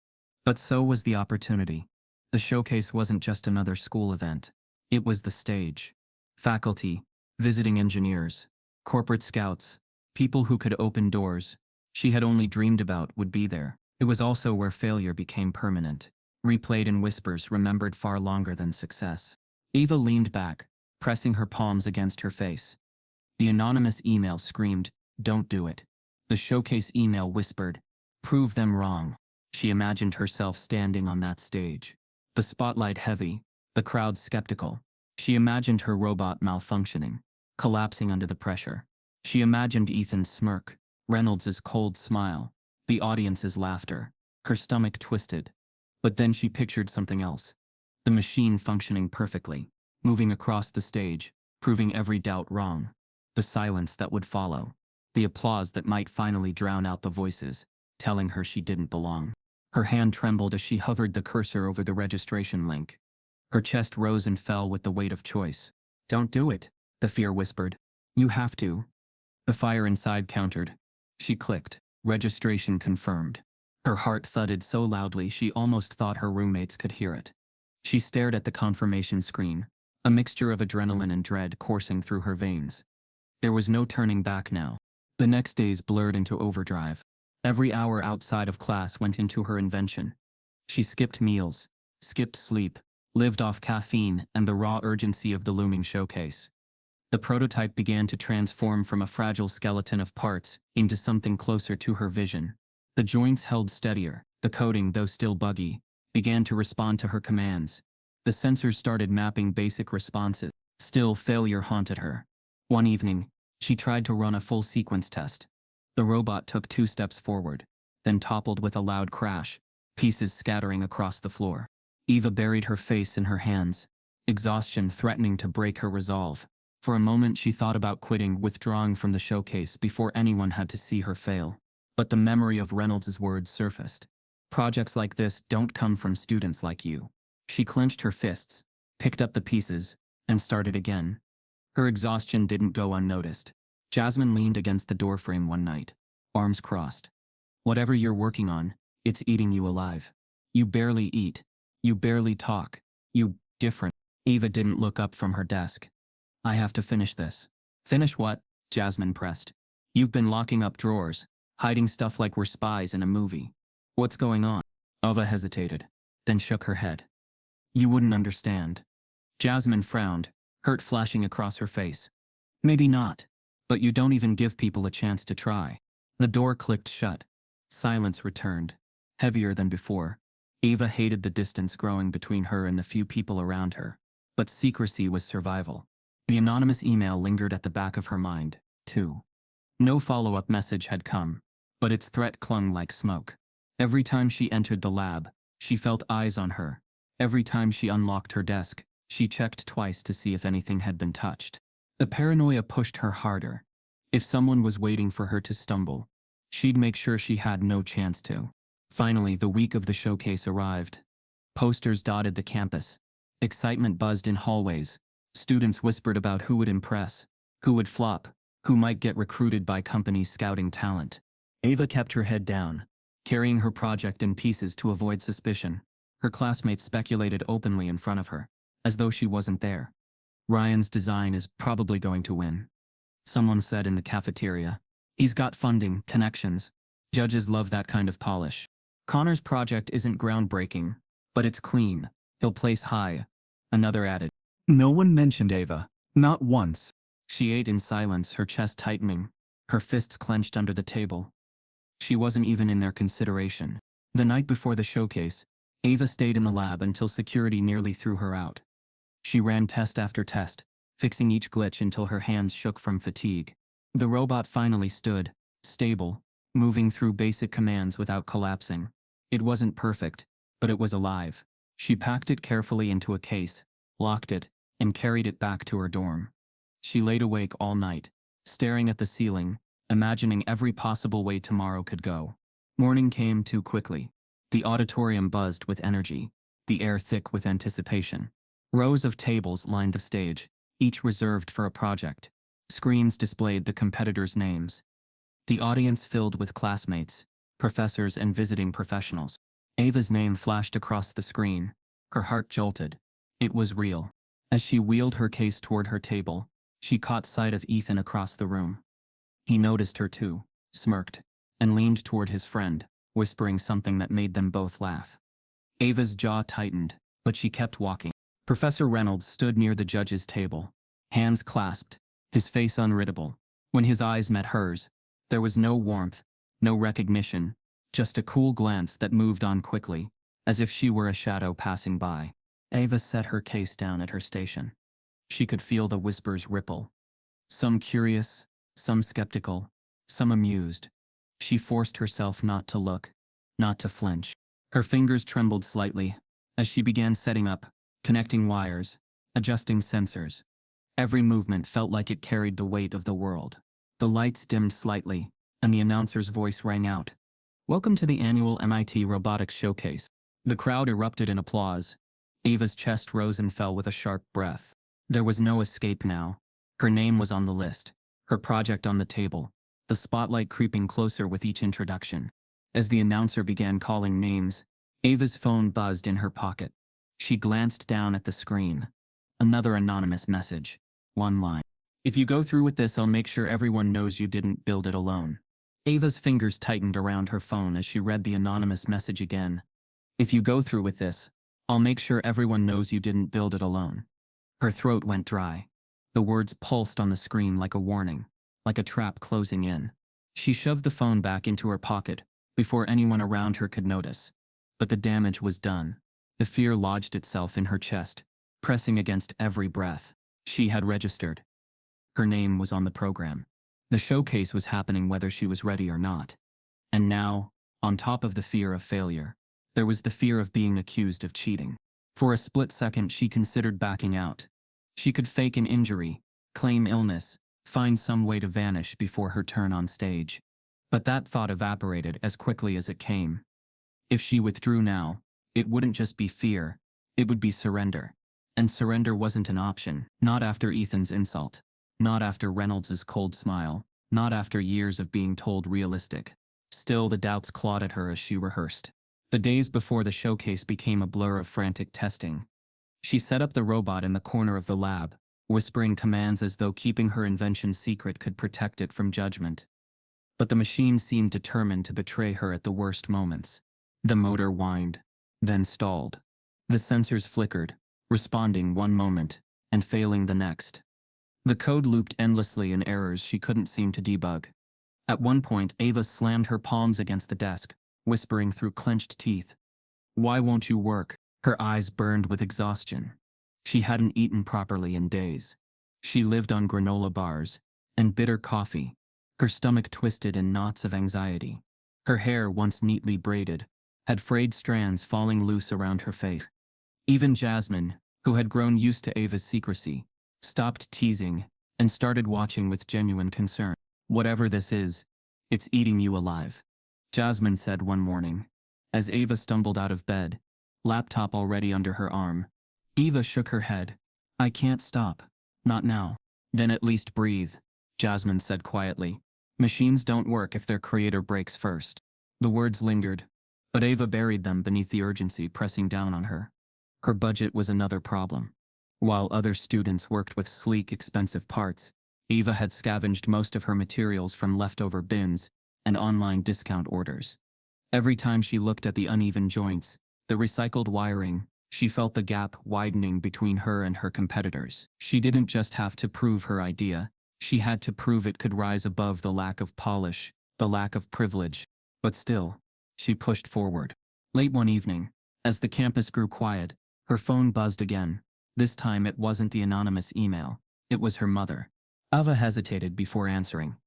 But so was the opportunity. The showcase wasn't just another school event. It was the stage. Faculty, visiting engineers, corporate scouts, people who could open doors she had only dreamed about would be there. It was also where failure became permanent, replayed in whispers remembered far longer than success. Ava leaned back, pressing her palms against her face. The anonymous email screamed, "Don't do it." The showcase email whispered, "Prove them wrong." She imagined herself standing on that stage. The spotlight heavy, the crowd skeptical. She imagined her robot malfunctioning, collapsing under the pressure. She imagined Ethan's smirk, Reynolds' cold smile, the audience's laughter. Her stomach twisted. But then she pictured something else. The machine functioning perfectly, moving across the stage, proving every doubt wrong. The silence that would follow. The applause that might finally drown out the voices, telling her she didn't belong. Her hand trembled as she hovered the cursor over the registration link. Her chest rose and fell with the weight of choice. "Don't do it," the fear whispered. "You have to." The fire inside countered. She clicked. Registration confirmed. Her heart thudded so loudly she almost thought her roommates could hear it. She stared at the confirmation screen, a mixture of adrenaline and dread coursing through her veins. There was no turning back now. The next days blurred into overdrive. Every hour outside of class went into her invention. She skipped meals, skipped sleep, lived off caffeine and the raw urgency of the looming showcase. The prototype began to transform from a fragile skeleton of parts into something closer to her vision. The joints held steadier, the coding, though still buggy, began to respond to her commands. The sensors started mapping basic responses. Still, failure haunted her. One evening, she tried to run a full sequence test. The robot took 2 steps forward, then toppled with a loud crash, pieces scattering across the floor. Eva buried her face in her hands, exhaustion threatening to break her resolve. For a moment she thought about quitting, withdrawing from the showcase before anyone had to see her fail. But the memory of Reynolds' words surfaced. "Projects like this don't come from students like you." She clenched her fists, picked up the pieces, and started again. Her exhaustion didn't go unnoticed. Jasmine leaned against the doorframe one night, arms crossed. "Whatever you're working on, it's eating you alive. You barely eat. You barely talk. You different." Eva didn't look up from her desk. "I have to finish this." "Finish what?" Jasmine pressed. "You've been locking up drawers, hiding stuff like we're spies in a movie. What's going on?" Eva hesitated, then shook her head. "You wouldn't understand." Jasmine frowned, hurt flashing across her face. "Maybe not. But you don't even give people a chance to try." The door clicked shut. Silence returned, heavier than before. Eva hated the distance growing between her and the few people around her. But secrecy was survival. The anonymous email lingered at the back of her mind, too. No follow-up message had come, but its threat clung like smoke. Every time she entered the lab, she felt eyes on her. Every time she unlocked her desk, she checked twice to see if anything had been touched. The paranoia pushed her harder. If someone was waiting for her to stumble, she'd make sure she had no chance to. Finally, the week of the showcase arrived. Posters dotted the campus. Excitement buzzed in hallways. Students whispered about who would impress, who would flop, who might get recruited by companies scouting talent. Ava kept her head down, carrying her project in pieces to avoid suspicion. Her classmates speculated openly in front of her, as though she wasn't there. "Ryan's design is probably going to win," someone said in the cafeteria. "He's got funding, connections. Judges love that kind of polish. Connor's project isn't groundbreaking, but it's clean. He'll place high," another added. No one mentioned Ava. Not once. She ate in silence, her chest tightening, her fists clenched under the table. She wasn't even in their consideration. The night before the showcase, Ava stayed in the lab until security nearly threw her out. She ran test after test, fixing each glitch until her hands shook from fatigue. The robot finally stood, stable, moving through basic commands without collapsing. It wasn't perfect, but it was alive. She packed it carefully into a case, locked it, and carried it back to her dorm. She laid awake all night, staring at the ceiling, imagining every possible way tomorrow could go. Morning came too quickly. The auditorium buzzed with energy, the air thick with anticipation. Rows of tables lined the stage, each reserved for a project. Screens displayed the competitors' names. The audience filled with classmates, professors, and visiting professionals. Ava's name flashed across the screen. Her heart jolted. It was real. As she wheeled her case toward her table, she caught sight of Ethan across the room. He noticed her too, smirked, and leaned toward his friend, whispering something that made them both laugh. Ava's jaw tightened, but she kept walking. Professor Reynolds stood near the judge's table, hands clasped, his face unreadable. When his eyes met hers, there was no warmth, no recognition, just a cool glance that moved on quickly, as if she were a shadow passing by. Ava set her case down at her station. She could feel the whispers ripple. Some curious, some skeptical, some amused. She forced herself not to look, not to flinch. Her fingers trembled slightly as she began setting up, connecting wires, adjusting sensors. Every movement felt like it carried the weight of the world. The lights dimmed slightly, and the announcer's voice rang out. "Welcome to the annual MIT Robotics Showcase." The crowd erupted in applause. Ava's chest rose and fell with a sharp breath. There was no escape now. Her name was on the list, her project on the table, the spotlight creeping closer with each introduction. As the announcer began calling names, Ava's phone buzzed in her pocket. She glanced down at the screen. Another anonymous message. One line. "If you go through with this, I'll make sure everyone knows you didn't build it alone." Ava's fingers tightened around her phone as she read the anonymous message again. "If you go through with this, I'll make sure everyone knows you didn't build it alone." Her throat went dry. The words pulsed on the screen like a warning, like a trap closing in. She shoved the phone back into her pocket before anyone around her could notice. But the damage was done. The fear lodged itself in her chest, pressing against every breath. She had registered. Her name was on the program. The showcase was happening whether she was ready or not. And now, on top of the fear of failure, there was the fear of being accused of cheating. For a split second, she considered backing out. She could fake an injury, claim illness, find some way to vanish before her turn on stage. But that thought evaporated as quickly as it came. If she withdrew now, it wouldn't just be fear, it would be surrender. And surrender wasn't an option, not after Ethan's insult, not after Reynolds' cold smile, not after years of being told realistic. Still, the doubts clawed at her as she rehearsed. The days before the showcase became a blur of frantic testing. She set up the robot in the corner of the lab, whispering commands as though keeping her invention secret could protect it from judgment. But the machine seemed determined to betray her at the worst moments. The motor whined, then stalled. The sensors flickered, responding one moment, and failing the next. The code looped endlessly in errors she couldn't seem to debug. At one point, Ava slammed her palms against the desk, whispering through clenched teeth, "Why won't you work?" Her eyes burned with exhaustion. She hadn't eaten properly in days. She lived on granola bars and bitter coffee, her stomach twisted in knots of anxiety. Her hair, once neatly braided, had frayed strands falling loose around her face. Even Jasmine, who had grown used to Ava's secrecy, stopped teasing and started watching with genuine concern. "Whatever this is, it's eating you alive," Jasmine said one morning, as Ava stumbled out of bed, laptop already under her arm. Ava shook her head. "I can't stop. Not now." "Then at least breathe," Jasmine said quietly. "Machines don't work if their creator breaks first." The words lingered, but Ava buried them beneath the urgency pressing down on her. Her budget was another problem. While other students worked with sleek, expensive parts, Ava had scavenged most of her materials from leftover bins and online discount orders. Every time she looked at the uneven joints, the recycled wiring, she felt the gap widening between her and her competitors. She didn't just have to prove her idea, she had to prove it could rise above the lack of polish, the lack of privilege. But still, she pushed forward. Late one evening, as the campus grew quiet, her phone buzzed again. This time it wasn't the anonymous email, it was her mother. Ava hesitated before answering.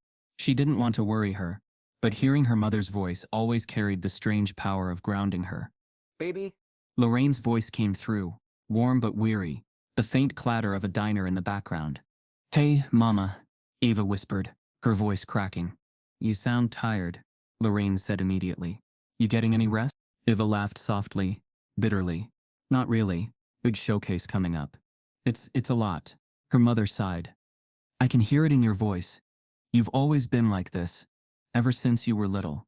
She didn't want to worry her, but hearing her mother's voice always carried the strange power of grounding her. Baby? Lorraine's voice came through, warm but weary, the faint clatter of a diner in the background. Hey, Mama, Ava whispered, her voice cracking. You sound tired, Lorraine said immediately. You getting any rest? Ava laughed softly, bitterly. Not really. Big showcase coming up. It's a lot. Her mother sighed. I can hear it in your voice. You've always been like this, ever since you were little.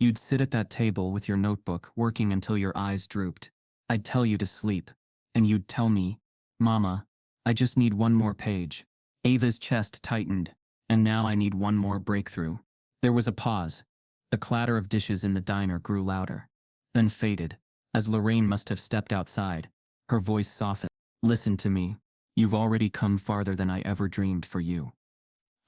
You'd sit at that table with your notebook working until your eyes drooped. I'd tell you to sleep, and you'd tell me, Mama, I just need one more page. Ava's chest tightened, and now I need one more breakthrough. There was a pause. The clatter of dishes in the diner grew louder, then faded, as Lorraine must have stepped outside. Her voice softened. Listen to me. You've already come farther than I ever dreamed for you.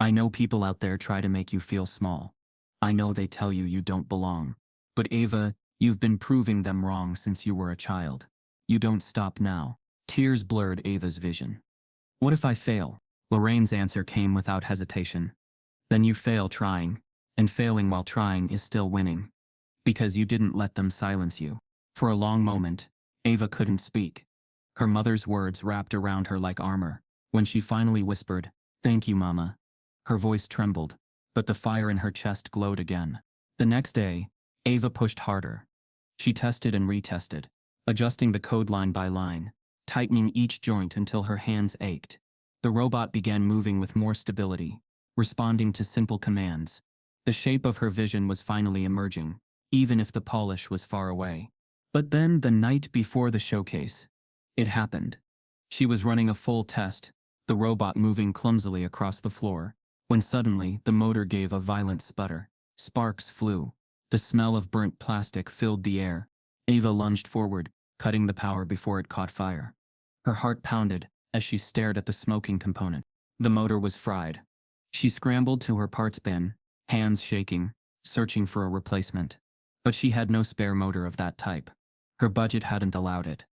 I know people out there try to make you feel small. I know they tell you you don't belong. But Ava, you've been proving them wrong since you were a child. You don't stop now. Tears blurred Ava's vision. What if I fail? Lorraine's answer came without hesitation. Then you fail trying, and failing while trying is still winning. Because you didn't let them silence you. For a long moment, Ava couldn't speak. Her mother's words wrapped around her like armor. When she finally whispered, "Thank you, Mama," her voice trembled, but the fire in her chest glowed again. The next day, Ava pushed harder. She tested and retested, adjusting the code line by line, tightening each joint until her hands ached. The robot began moving with more stability, responding to simple commands. The shape of her vision was finally emerging, even if the polish was far away. But then, the night before the showcase, it happened. She was running a full test, the robot moving clumsily across the floor, when suddenly the motor gave a violent sputter. Sparks flew. The smell of burnt plastic filled the air. Ava lunged forward, cutting the power before it caught fire. Her heart pounded as she stared at the smoking component. The motor was fried. She scrambled to her parts bin, hands shaking, searching for a replacement. But she had no spare motor of that type. Her budget hadn't allowed it.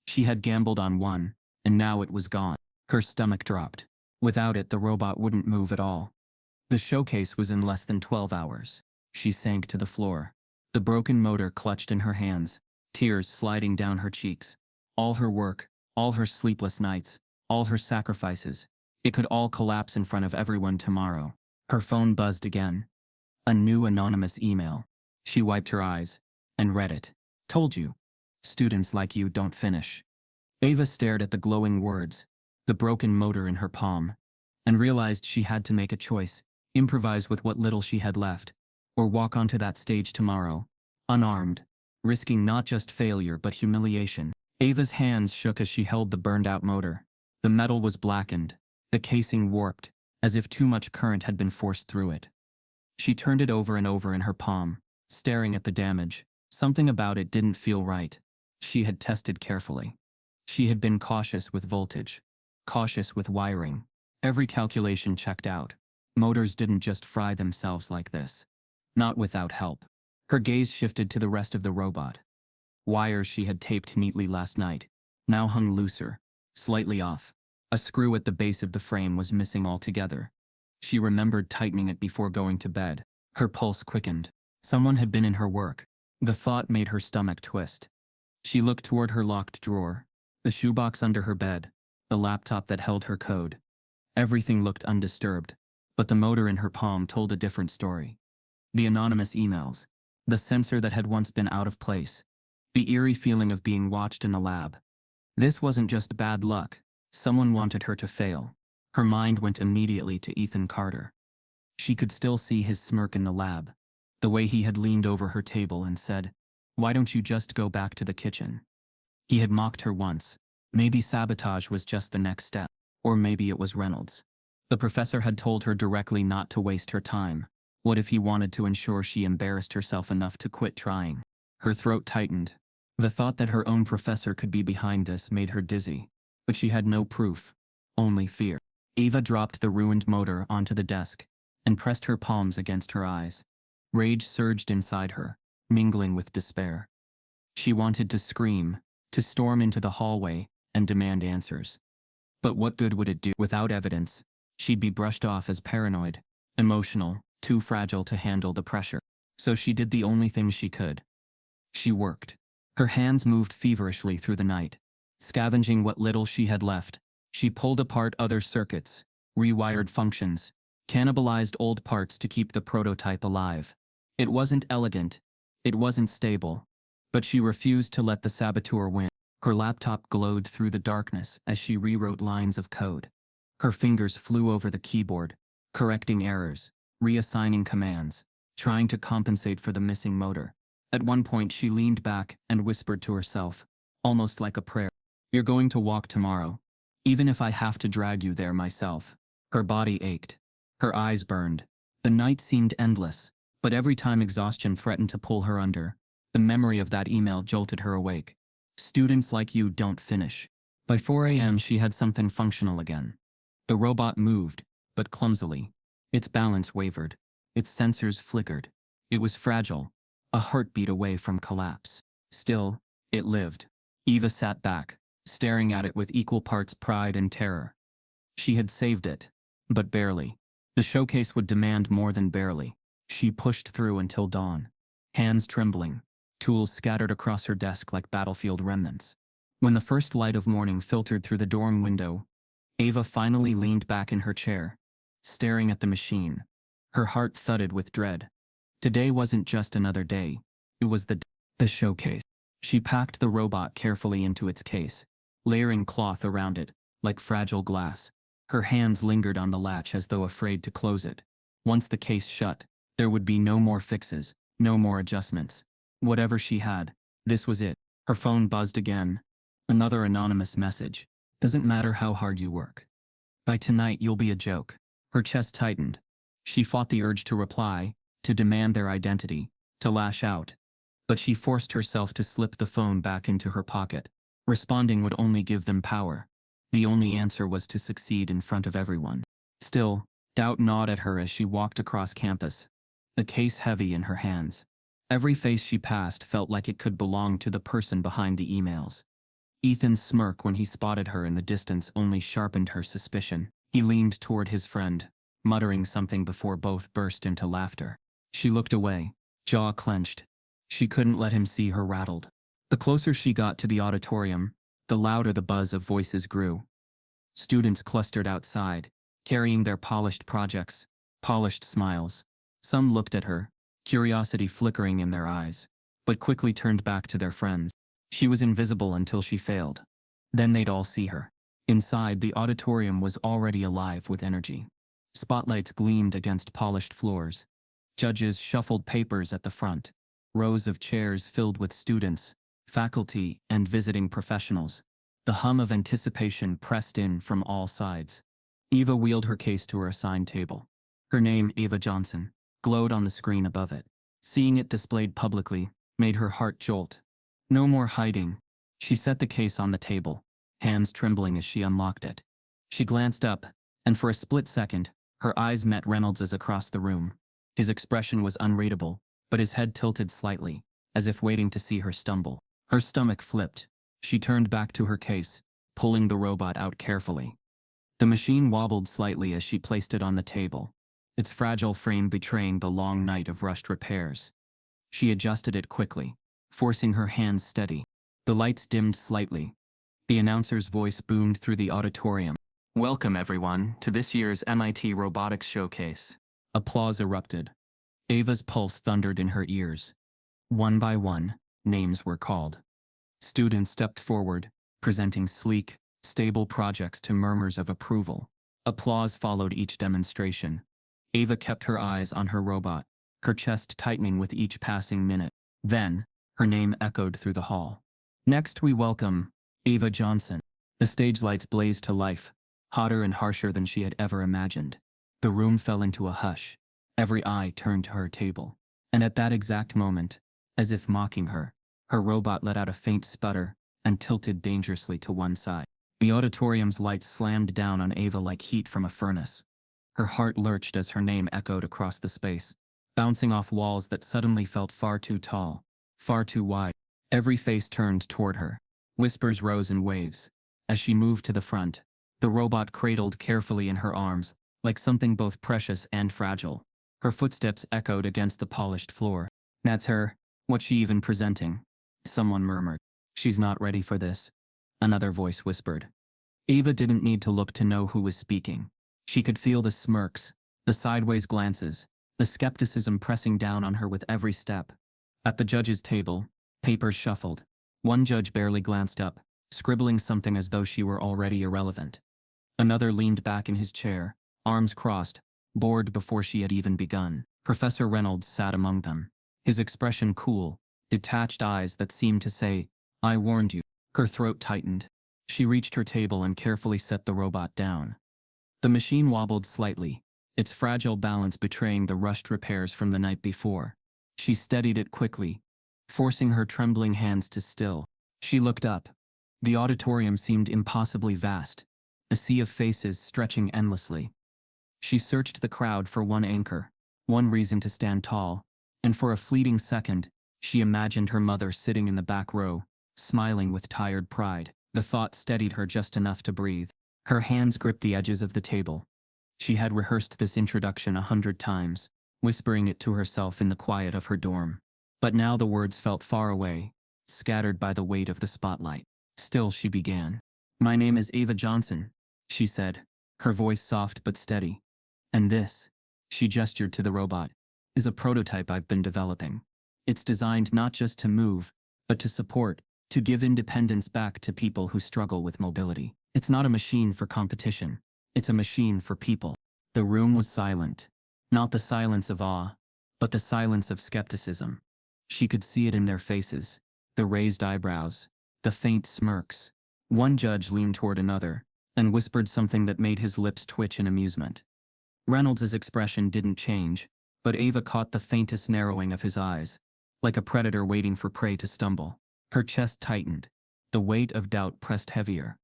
She had gambled on one, and now it was gone. Her stomach dropped. Without it, the robot wouldn't move at all. The showcase was in less than 12 hours. She sank to the floor. The broken motor clutched in her hands, tears sliding down her cheeks. All her work, all her sleepless nights, all her sacrifices, it could all collapse in front of everyone tomorrow. Her phone buzzed again. A new anonymous email. She wiped her eyes and read it. Told you. Students like you don't finish. Ava stared at the glowing words, the broken motor in her palm, and realized she had to make a choice, improvise with what little she had left, or walk onto that stage tomorrow, unarmed, risking not just failure but humiliation. Ava's hands shook as she held the burned-out motor. The metal was blackened, the casing warped, as if too much current had been forced through it. She turned it over and over in her palm, staring at the damage. Something about it didn't feel right. She had tested carefully. She had been cautious with voltage, cautious with wiring. Every calculation checked out. Motors didn't just fry themselves like this. Not without help. Her gaze shifted to the rest of the robot. Wires she had taped neatly last night now hung looser, slightly off. A screw at the base of the frame was missing altogether. She remembered tightening it before going to bed. Her pulse quickened. Someone had been in her work. The thought made her stomach twist. She looked toward her locked drawer, the shoebox under her bed, the laptop that held her code. Everything looked undisturbed, but the motor in her palm told a different story. The anonymous emails, the sensor that had once been out of place, the eerie feeling of being watched in the lab. This wasn't just bad luck. Someone wanted her to fail. Her mind went immediately to Ethan Carter. She could still see his smirk in the lab, the way he had leaned over her table and said, "Why don't you just go back to the kitchen?" He had mocked her once. Maybe sabotage was just the next step, or maybe it was Reynolds. The professor had told her directly not to waste her time. What if he wanted to ensure she embarrassed herself enough to quit trying? Her throat tightened. The thought that her own professor could be behind this made her dizzy, but she had no proof, only fear. Ava dropped the ruined motor onto the desk and pressed her palms against her eyes. Rage surged inside her, mingling with despair. She wanted to scream, to storm into the hallway and demand answers. But what good would it do? Without evidence, she'd be brushed off as paranoid, emotional, too fragile to handle the pressure. So she did the only thing she could. She worked. Her hands moved feverishly through the night, scavenging what little she had left. She pulled apart other circuits, rewired functions, cannibalized old parts to keep the prototype alive. It wasn't elegant, it wasn't stable, but she refused to let the saboteur win. Her laptop glowed through the darkness as she rewrote lines of code. Her fingers flew over the keyboard, correcting errors, reassigning commands, trying to compensate for the missing motor. At one point she leaned back and whispered to herself, almost like a prayer, "You're going to walk tomorrow, even if I have to drag you there myself." Her body ached. Her eyes burned. The night seemed endless, but every time exhaustion threatened to pull her under, the memory of that email jolted her awake. "Students like you don't finish." By 4 a.m. she had something functional again. The robot moved, but clumsily. Its balance wavered. Its sensors flickered. It was fragile, a heartbeat away from collapse. Still, it lived. Eva sat back, staring at it with equal parts pride and terror. She had saved it, but barely. The showcase would demand more than barely. She pushed through until dawn, hands trembling, tools scattered across her desk like battlefield remnants. When the first light of morning filtered through the dorm window, Ava finally leaned back in her chair, staring at the machine. Her heart thudded with dread. Today wasn't just another day, it was the showcase. She packed the robot carefully into its case, layering cloth around it, like fragile glass. Her hands lingered on the latch as though afraid to close it. Once the case shut, there would be no more fixes, no more adjustments. Whatever she had, this was it. Her phone buzzed again. Another anonymous message. "Doesn't matter how hard you work. By tonight you'll be a joke." Her chest tightened. She fought the urge to reply, to demand their identity, to lash out. But she forced herself to slip the phone back into her pocket. Responding would only give them power. The only answer was to succeed in front of everyone. Still, doubt gnawed at her as she walked across campus, the case heavy in her hands. Every face she passed felt like it could belong to the person behind the emails. Ethan's smirk when he spotted her in the distance only sharpened her suspicion. He leaned toward his friend, muttering something before both burst into laughter. She looked away, jaw clenched. She couldn't let him see her rattled. The closer she got to the auditorium, the louder the buzz of voices grew. Students clustered outside, carrying their polished projects, polished smiles. Some looked at her, curiosity flickering in their eyes, but quickly turned back to their friends. She was invisible until she failed. Then they'd all see her. Inside, the auditorium was already alive with energy. Spotlights gleamed against polished floors. Judges shuffled papers at the front. Rows of chairs filled with students, faculty, and visiting professionals. The hum of anticipation pressed in from all sides. Eva wheeled her case to her assigned table. Her name, Ava Johnson, glowed on the screen above it. Seeing it displayed publicly made her heart jolt. No more hiding. She set the case on the table, hands trembling as she unlocked it. She glanced up, and for a split second, her eyes met Reynolds's across the room. His expression was unreadable, but his head tilted slightly, as if waiting to see her stumble. Her stomach flipped. She turned back to her case, pulling the robot out carefully. The machine wobbled slightly as she placed it on the table, its fragile frame betraying the long night of rushed repairs. She adjusted it quickly, forcing her hands steady. The lights dimmed slightly. The announcer's voice boomed through the auditorium. "Welcome, everyone, to this year's MIT Robotics Showcase." Applause erupted. Ava's pulse thundered in her ears. One by one, names were called. Students stepped forward, presenting sleek, stable projects to murmurs of approval. Applause followed each demonstration. Ava kept her eyes on her robot, her chest tightening with each passing minute. Then, her name echoed through the hall. "Next we welcome Ava Johnson." The stage lights blazed to life, hotter and harsher than she had ever imagined. The room fell into a hush. Every eye turned to her table. And at that exact moment, as if mocking her, her robot let out a faint sputter and tilted dangerously to one side. The auditorium's lights slammed down on Ava like heat from a furnace. Her heart lurched as her name echoed across the space, bouncing off walls that suddenly felt far too tall, far too wide. Every face turned toward her. Whispers rose in waves. As she moved to the front, the robot cradled carefully in her arms, like something both precious and fragile. Her footsteps echoed against the polished floor. That's her. What's she even presenting? Someone murmured. She's not ready for this. Another voice whispered. Ava didn't need to look to know who was speaking. She could feel the smirks, the sideways glances, the skepticism pressing down on her with every step. At the judge's table, papers shuffled. One judge barely glanced up, scribbling something as though she were already irrelevant. Another leaned back in his chair, arms crossed, bored before she had even begun. Professor Reynolds sat among them, his expression cool, detached eyes that seemed to say, I warned you. Her throat tightened. She reached her table and carefully set the robot down. The machine wobbled slightly, its fragile balance betraying the rushed repairs from the night before. She steadied it quickly, forcing her trembling hands to still. She looked up. The auditorium seemed impossibly vast, a sea of faces stretching endlessly. She searched the crowd for one anchor, one reason to stand tall, and for a fleeting second, she imagined her mother sitting in the back row, smiling with tired pride. The thought steadied her just enough to breathe. Her hands gripped the edges of the table. She had rehearsed this introduction 100 times, whispering it to herself in the quiet of her dorm. But now the words felt far away, scattered by the weight of the spotlight. Still she began. My name is Ava Johnson, she said, her voice soft but steady. And this, she gestured to the robot, is a prototype I've been developing. It's designed not just to move, but to support, to give independence back to people who struggle with mobility. It's not a machine for competition. It's a machine for people. The room was silent. Not the silence of awe, but the silence of skepticism. She could see it in their faces, the raised eyebrows, the faint smirks. One judge leaned toward another and whispered something that made his lips twitch in amusement. Reynolds' expression didn't change, but Ava caught the faintest narrowing of his eyes, like a predator waiting for prey to stumble. Her chest tightened. The weight of doubt pressed heavier.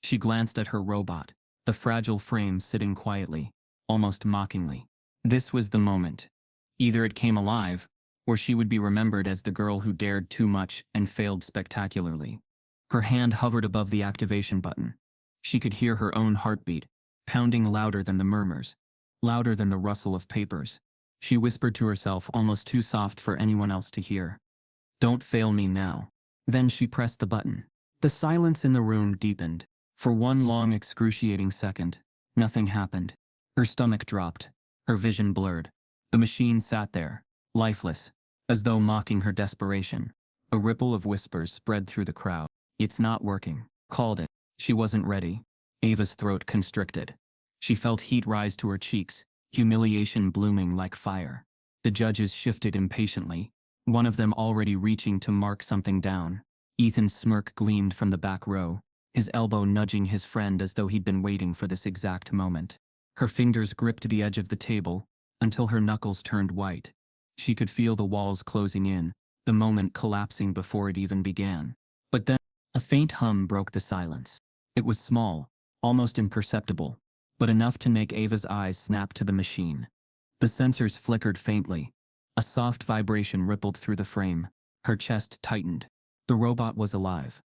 She glanced at her robot, the fragile frame sitting quietly, almost mockingly. This was the moment. Either it came alive, or she would be remembered as the girl who dared too much and failed spectacularly. Her hand hovered above the activation button. She could hear her own heartbeat, pounding louder than the murmurs, louder than the rustle of papers. She whispered to herself, almost too soft for anyone else to hear. Don't fail me now. Then she pressed the button. The silence in the room deepened. For one long, excruciating second, nothing happened. Her stomach dropped, her vision blurred. The machine sat there, lifeless, as though mocking her desperation. A ripple of whispers spread through the crowd. It's not working. Called it. She wasn't ready. Ava's throat constricted. She felt heat rise to her cheeks, humiliation blooming like fire. The judges shifted impatiently, one of them already reaching to mark something down. Ethan's smirk gleamed from the back row, his elbow nudging his friend as though he'd been waiting for this exact moment. Her fingers gripped the edge of the table until her knuckles turned white. She could feel the walls closing in, the moment collapsing before it even began. But then, a faint hum broke the silence. It was small, almost imperceptible, but enough to make Ava's eyes snap to the machine. The sensors flickered faintly. A soft vibration rippled through the frame. Her chest tightened. The robot was alive.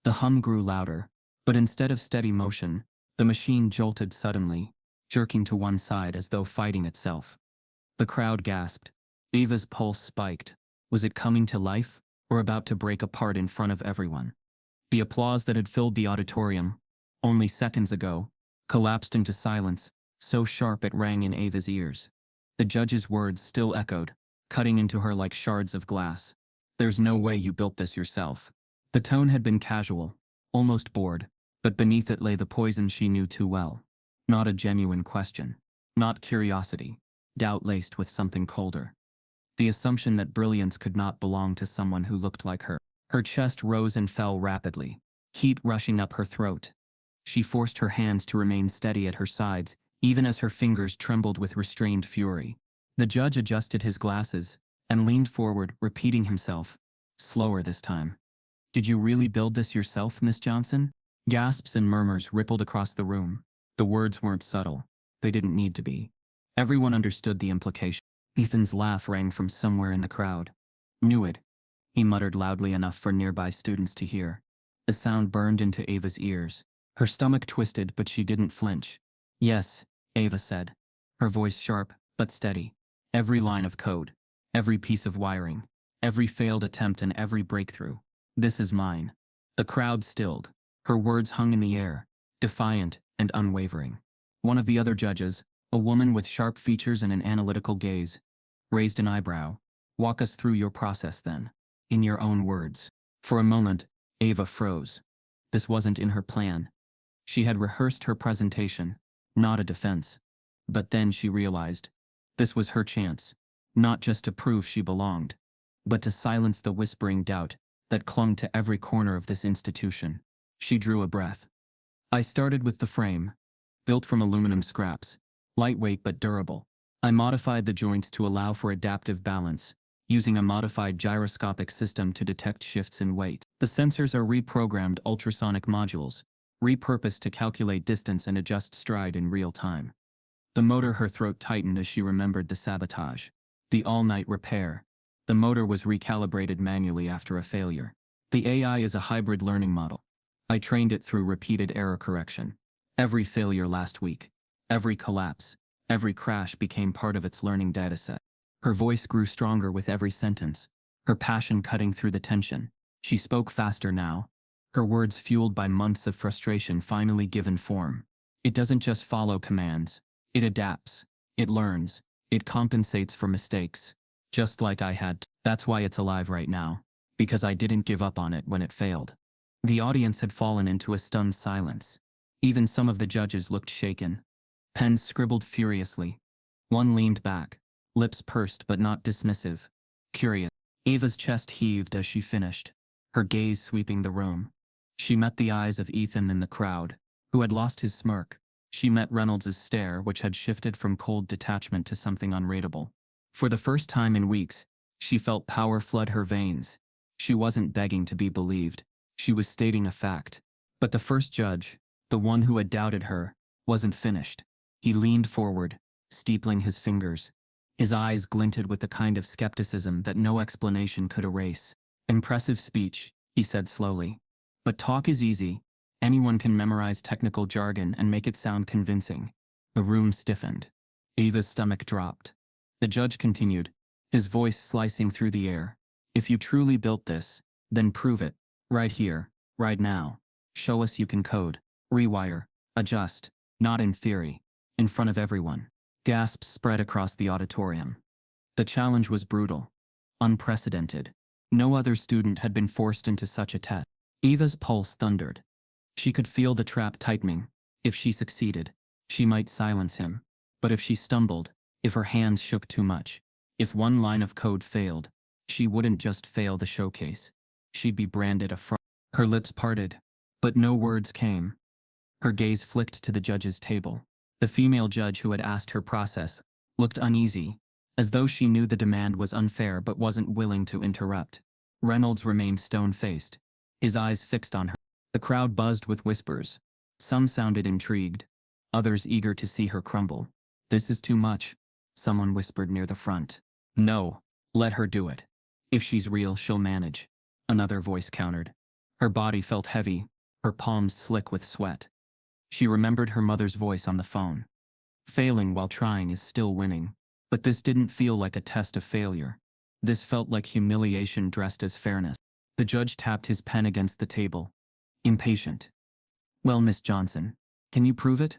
The hum grew louder, but instead of steady motion, the machine jolted suddenly, jerking to one side as though fighting itself. The crowd gasped. Ava's pulse spiked. Was it coming to life, or about to break apart in front of everyone? The applause that had filled the auditorium, only seconds ago, collapsed into silence, so sharp it rang in Ava's ears. The judge's words still echoed, cutting into her like shards of glass. There's no way you built this yourself. The tone had been casual, almost bored, but beneath it lay the poison she knew too well. Not a genuine question. Not curiosity. Doubt laced with something colder. The assumption that brilliance could not belong to someone who looked like her. Her chest rose and fell rapidly, heat rushing up her throat. She forced her hands to remain steady at her sides, even as her fingers trembled with restrained fury. The judge adjusted his glasses and leaned forward, repeating himself, slower this time. Did you really build this yourself, Miss Johnson? Gasps and murmurs rippled across the room. The words weren't subtle. They didn't need to be. Everyone understood the implication. Ethan's laugh rang from somewhere in the crowd. Knew it, he muttered loudly enough for nearby students to hear. The sound burned into Ava's ears. Her stomach twisted, but she didn't flinch. Yes, Ava said, her voice sharp but steady. Every line of code, every piece of wiring, every failed attempt and every breakthrough. This is mine. The crowd stilled. Her words hung in the air, defiant and unwavering. One of the other judges, a woman with sharp features and an analytical gaze, raised an eyebrow. Walk us through your process then, in your own words. For a moment, Ava froze. This wasn't in her plan. She had rehearsed her presentation, not a defense. But then she realized this was her chance, not just to prove she belonged, but to silence the whispering doubt that clung to every corner of this institution. She drew a breath. I started with the frame, built from aluminum scraps, lightweight but durable. I modified the joints to allow for adaptive balance, using a modified gyroscopic system to detect shifts in weight. The sensors are reprogrammed ultrasonic modules, repurposed to calculate distance and adjust stride in real time. The motor, her throat tightened as she remembered the sabotage. The all-night repair. The motor was recalibrated manually after a failure. The AI is a hybrid learning model. I trained it through repeated error correction. Every failure last week, every collapse, every crash became part of its learning dataset. Her voice grew stronger with every sentence, her passion cutting through the tension. She spoke faster now, her words fueled by months of frustration finally given form. It doesn't just follow commands. It adapts. It learns. It compensates for mistakes. Just like I had. That's why it's alive right now. Because I didn't give up on it when it failed. The audience had fallen into a stunned silence. Even some of the judges looked shaken. Pens scribbled furiously. One leaned back, lips pursed but not dismissive. Curious. Ava's chest heaved as she finished, her gaze sweeping the room. She met the eyes of Ethan in the crowd, who had lost his smirk. She met Reynolds' stare, which had shifted from cold detachment to something unreadable. For the first time in weeks, she felt power flood her veins. She wasn't begging to be believed. She was stating a fact. But the first judge, the one who had doubted her, wasn't finished. He leaned forward, steepling his fingers. His eyes glinted with the kind of skepticism that no explanation could erase. Impressive speech, he said slowly. But talk is easy. Anyone can memorize technical jargon and make it sound convincing. The room stiffened. Ava's stomach dropped. The judge continued, his voice slicing through the air. If you truly built this, then prove it. Right here, right now. Show us you can code, rewire, adjust, not in theory, in front of everyone. Gasps spread across the auditorium. The challenge was brutal, unprecedented. No other student had been forced into such a test. Ava's pulse thundered. She could feel the trap tightening. If she succeeded, she might silence him. But if she stumbled, if her hands shook too much, if one line of code failed, she wouldn't just fail the showcase. She'd be branded a fraud. Her lips parted, but no words came. Her gaze flicked to the judge's table. The female judge who had asked her process looked uneasy, as though she knew the demand was unfair but wasn't willing to interrupt. Reynolds remained stone-faced, his eyes fixed on her. The crowd buzzed with whispers. Some sounded intrigued, others eager to see her crumble. This is too much, someone whispered near the front. No, let her do it. If she's real, she'll manage, another voice countered. Her body felt heavy, her palms slick with sweat. She remembered her mother's voice on the phone. Failing while trying is still winning. But this didn't feel like a test of failure. This felt like humiliation dressed as fairness. The judge tapped his pen against the table, impatient. Well, Miss Johnson, can you prove it?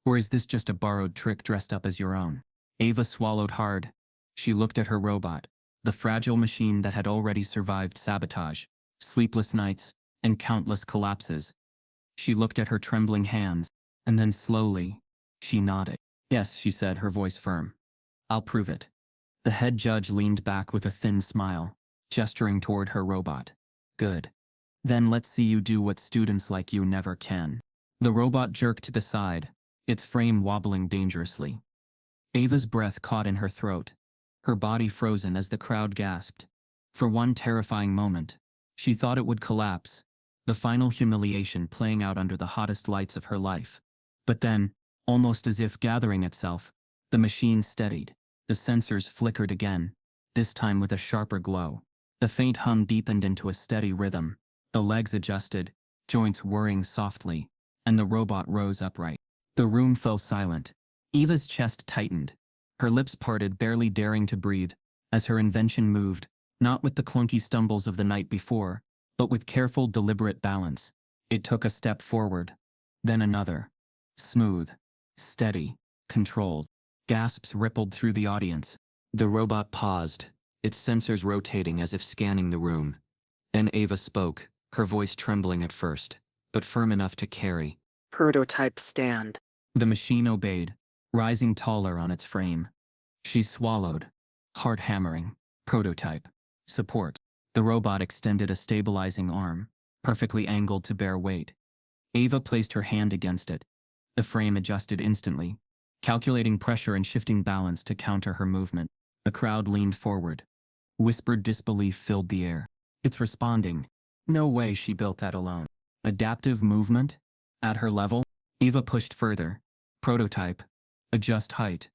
Or is this just a borrowed trick dressed up as your own? Ava swallowed hard. She looked at her robot, the fragile machine that had already survived sabotage, sleepless nights, and countless collapses. She looked at her trembling hands, and then slowly, she nodded. Yes, she said, her voice firm. I'll prove it. The head judge leaned back with a thin smile, gesturing toward her robot. Good. Then let's see you do what students like you never can. The robot jerked to the side, its frame wobbling dangerously. Ava's breath caught in her throat, her body frozen as the crowd gasped. For one terrifying moment, she thought it would collapse, the final humiliation playing out under the hottest lights of her life. But then, almost as if gathering itself, the machine steadied. The sensors flickered again, this time with a sharper glow. The faint hum deepened into a steady rhythm. The legs adjusted, joints whirring softly, and the robot rose upright. The room fell silent. Eva's chest tightened, Her lips parted, barely daring to breathe, as her invention moved, not with the clunky stumbles of the night before, but with careful, deliberate balance. It took a step forward, then another. Smooth, steady, controlled. Gasps rippled through the audience. The robot paused, its sensors rotating as if scanning the room. Then Ava spoke, her voice trembling at first, but firm enough to carry. Prototype stand. The machine obeyed, rising taller on its frame. She swallowed, heart hammering. Prototype. Support. The robot extended a stabilizing arm, perfectly angled to bear weight. Ava placed her hand against it. The frame adjusted instantly, calculating pressure and shifting balance to counter her movement. The crowd leaned forward. Whispered disbelief filled the air. It's responding. No way she built that alone. Adaptive movement? At her level? Ava pushed further. Prototype. Adjust height.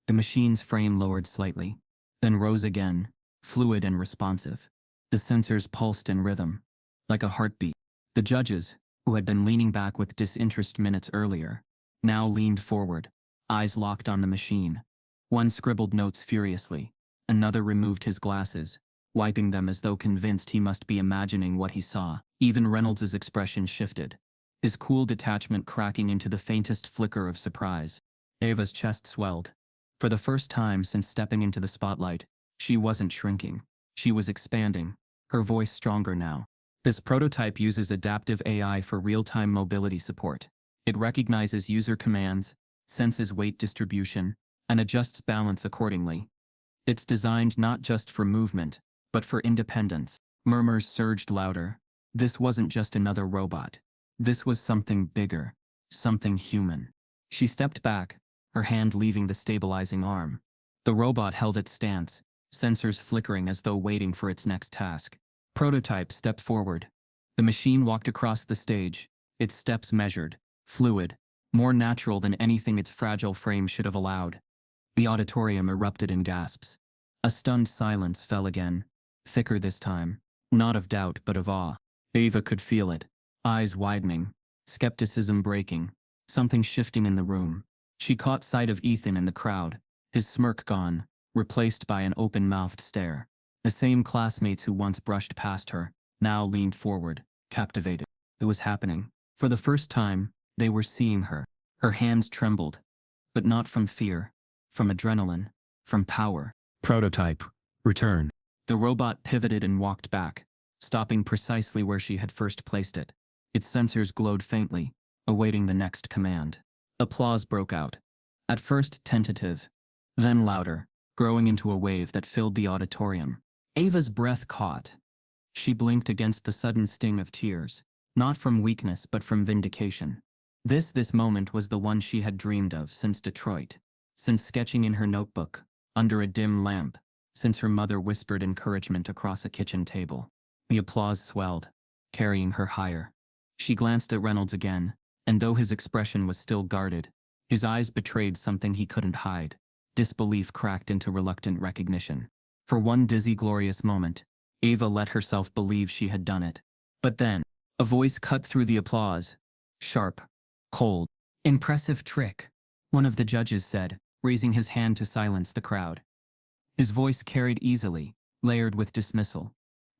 The machine's frame lowered slightly, then rose again, fluid and responsive. The sensors pulsed in rhythm, like a heartbeat. The judges, who had been leaning back with disinterest minutes earlier, now leaned forward, eyes locked on the machine. One scribbled notes furiously, another removed his glasses, wiping them as though convinced he must be imagining what he saw. Even Reynolds' expression shifted, his cool detachment cracking into the faintest flicker of surprise. Ava's chest swelled. For the first time since stepping into the spotlight, she wasn't shrinking. She was expanding, her voice stronger now. This prototype uses adaptive AI for real-time mobility support. It recognizes user commands, senses weight distribution, and adjusts balance accordingly. It's designed not just for movement, but for independence. Murmurs surged louder. This wasn't just another robot. This was something bigger, something human. She stepped back, her hand leaving the stabilizing arm. The robot held its stance, sensors flickering as though waiting for its next task. Prototype stepped forward. The machine walked across the stage, its steps measured, fluid, more natural than anything its fragile frame should have allowed. The auditorium erupted in gasps. A stunned silence fell again, thicker this time, not of doubt but of awe. Ava could feel it, eyes widening, skepticism breaking, something shifting in the room. She caught sight of Ethan in the crowd, his smirk gone, replaced by an open-mouthed stare. The same classmates who once brushed past her, now leaned forward, captivated. It was happening. For the first time, they were seeing her. Her hands trembled, but not from fear, from adrenaline, from power. Prototype. Return. The robot pivoted and walked back, stopping precisely where she had first placed it. Its sensors glowed faintly, awaiting the next command. Applause broke out. At first tentative, then louder, growing into a wave that filled the auditorium. Ava's breath caught. She blinked against the sudden sting of tears, not from weakness but from vindication. This moment was the one she had dreamed of since Detroit, since sketching in her notebook, under a dim lamp, since her mother whispered encouragement across a kitchen table. The applause swelled, carrying her higher. She glanced at Reynolds again, and though his expression was still guarded, his eyes betrayed something he couldn't hide. Disbelief cracked into reluctant recognition. For one dizzy, glorious moment, Ava let herself believe she had done it. But then, a voice cut through the applause. Sharp, cold. "Impressive trick," one of the judges said, raising his hand to silence the crowd. His voice carried easily, layered with dismissal.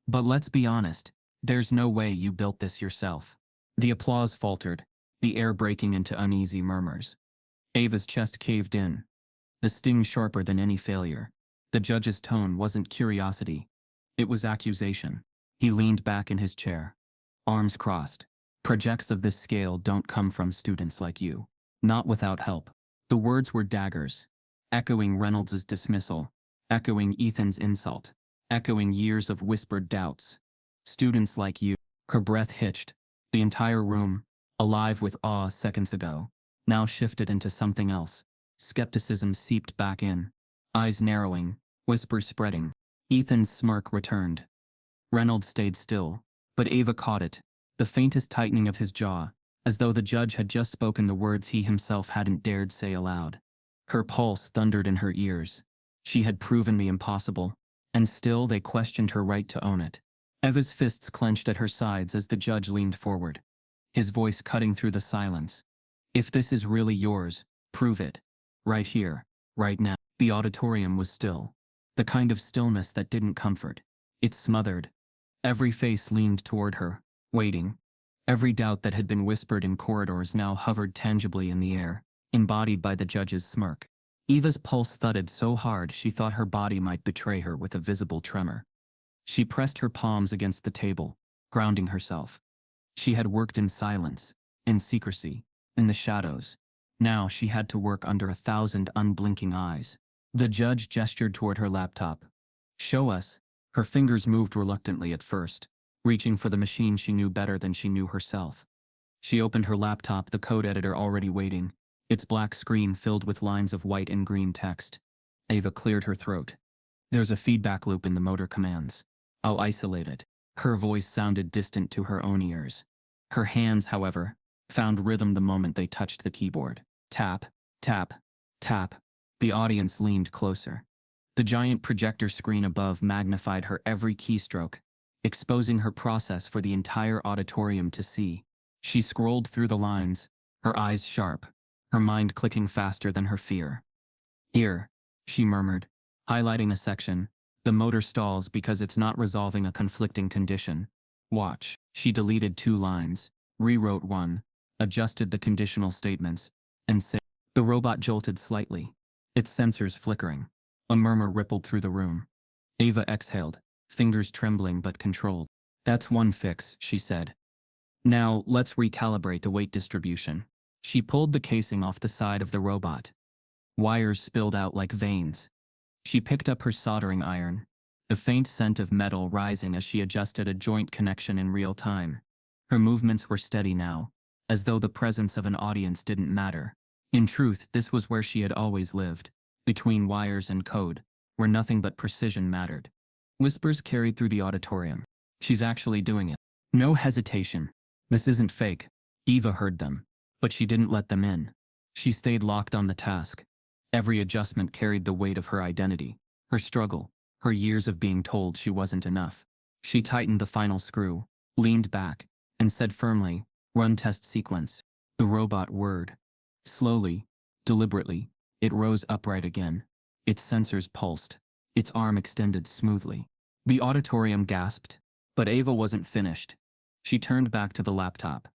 "But let's be honest, there's no way you built this yourself." The applause faltered, the air breaking into uneasy murmurs. Ava's chest caved in, the sting sharper than any failure. The judge's tone wasn't curiosity, it was accusation. He leaned back in his chair, arms crossed. "Projects of this scale don't come from students like you. Not without help." The words were daggers, echoing Reynolds' dismissal, echoing Ethan's insult, echoing years of whispered doubts. "Students like you." Her breath hitched. The entire room, alive with awe seconds ago, now shifted into something else. Skepticism seeped back in, eyes narrowing, whispers spreading. Ethan's smirk returned. Reynolds stayed still, but Ava caught it, the faintest tightening of his jaw, as though the judge had just spoken the words he himself hadn't dared say aloud. Her pulse thundered in her ears. She had proven the impossible, and still they questioned her right to own it. Ava's fists clenched at her sides as the judge leaned forward, his voice cutting through the silence. "If this is really yours, prove it. Right here, right now." The auditorium was still. The kind of stillness that didn't comfort. It smothered. Every face leaned toward her, waiting. Every doubt that had been whispered in corridors now hovered tangibly in the air, embodied by the judge's smirk. Eva's pulse thudded so hard she thought her body might betray her with a visible tremor. She pressed her palms against the table, grounding herself. She had worked in silence, in secrecy, in the shadows. Now she had to work under 1,000 unblinking eyes. The judge gestured toward her laptop. "Show us." Her fingers moved reluctantly at first, reaching for the machine she knew better than she knew herself. She opened her laptop, the code editor already waiting, its black screen filled with lines of white and green text. Ava cleared her throat. "There's a feedback loop in the motor commands. I'll isolate it." Her voice sounded distant to her own ears. Her hands, however, found rhythm the moment they touched the keyboard. Tap, tap, tap. The audience leaned closer. The giant projector screen above magnified her every keystroke, exposing her process for the entire auditorium to see. She scrolled through the lines, her eyes sharp, her mind clicking faster than her fear. "Here," she murmured, highlighting a section. "The motor stalls because it's not resolving a conflicting condition. Watch." She deleted 2 lines, rewrote 1, adjusted the conditional statements, and said. The robot jolted slightly, its sensors flickering. A murmur rippled through the room. Ava exhaled, fingers trembling but controlled. "That's one fix," she said. "Now, let's recalibrate the weight distribution." She pulled the casing off the side of the robot. Wires spilled out like veins. She picked up her soldering iron, the faint scent of metal rising as she adjusted a joint connection in real time. Her movements were steady now, as though the presence of an audience didn't matter. In truth, this was where she had always lived, between wires and code, where nothing but precision mattered. Whispers carried through the auditorium. "She's actually doing it." No hesitation. "This isn't fake." Eva heard them, but she didn't let them in. She stayed locked on the task. Every adjustment carried the weight of her identity, her struggle, her years of being told she wasn't enough. She tightened the final screw, leaned back, and said firmly, "Run test sequence." The robot whirred. Slowly, deliberately, it rose upright again. Its sensors pulsed. Its arm extended smoothly. The auditorium gasped, but Ava wasn't finished. She turned back to the laptop.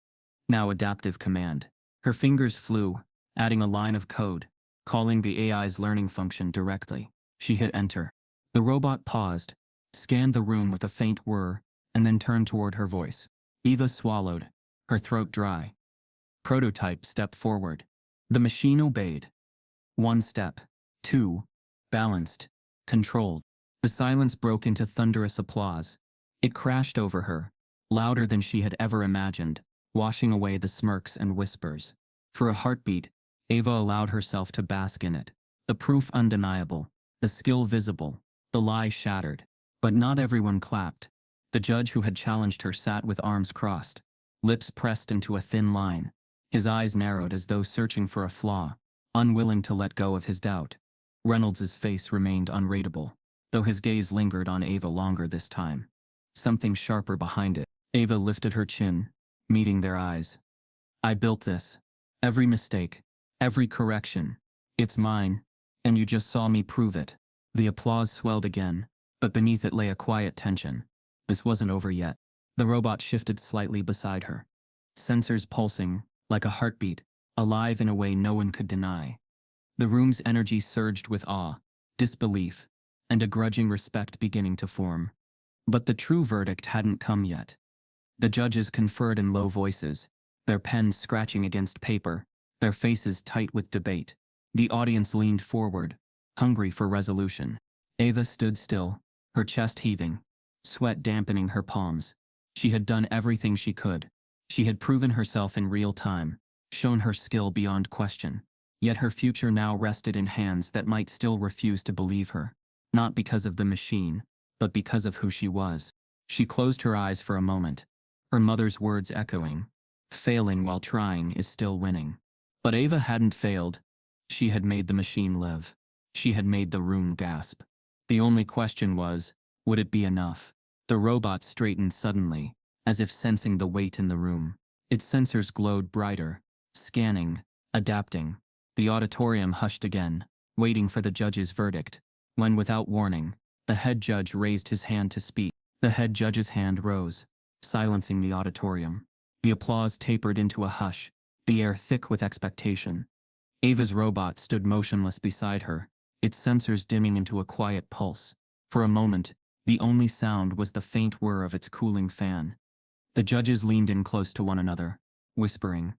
Now adaptive command. Her fingers flew, adding a line of code, calling the AI's learning function directly. She hit enter. The robot paused, scanned the room with a faint whir, and then turned toward her voice. Eva swallowed, her throat dry. "Prototype, step forward." The machine obeyed. 1 step. 2. Balanced. Controlled. The silence broke into thunderous applause. It crashed over her, louder than she had ever imagined, washing away the smirks and whispers. For a heartbeat, Ava allowed herself to bask in it. The proof undeniable, the skill visible, the lie shattered. But not everyone clapped. The judge who had challenged her sat with arms crossed, lips pressed into a thin line. His eyes narrowed as though searching for a flaw, unwilling to let go of his doubt. Reynolds's face remained unreadable, though his gaze lingered on Ava longer this time. Something sharper behind it. Ava lifted her chin, meeting their eyes. "I built this. Every mistake, every correction. It's mine, and you just saw me prove it." The applause swelled again, but beneath it lay a quiet tension. This wasn't over yet. The robot shifted slightly beside her, sensors pulsing, like a heartbeat, alive in a way no one could deny. The room's energy surged with awe, disbelief, and a grudging respect beginning to form. But the true verdict hadn't come yet. The judges conferred in low voices, their pens scratching against paper, their faces tight with debate. The audience leaned forward, hungry for resolution. Ava stood still, her chest heaving, sweat dampening her palms. She had done everything she could. She had proven herself in real time, shown her skill beyond question. Yet her future now rested in hands that might still refuse to believe her, not because of the machine, but because of who she was. She closed her eyes for a moment, her mother's words echoing, "Failing while trying is still winning." But Ava hadn't failed. She had made the machine live. She had made the room gasp. The only question was, would it be enough? The robot straightened suddenly, as if sensing the weight in the room. Its sensors glowed brighter, scanning, adapting. The auditorium hushed again, waiting for the judge's verdict, when without warning, the head judge raised his hand to speak. The head judge's hand rose, silencing the auditorium. The applause tapered into a hush, the air thick with expectation. Ava's robot stood motionless beside her, its sensors dimming into a quiet pulse. For a moment, the only sound was the faint whir of its cooling fan. The judges leaned in close to one another, whispering.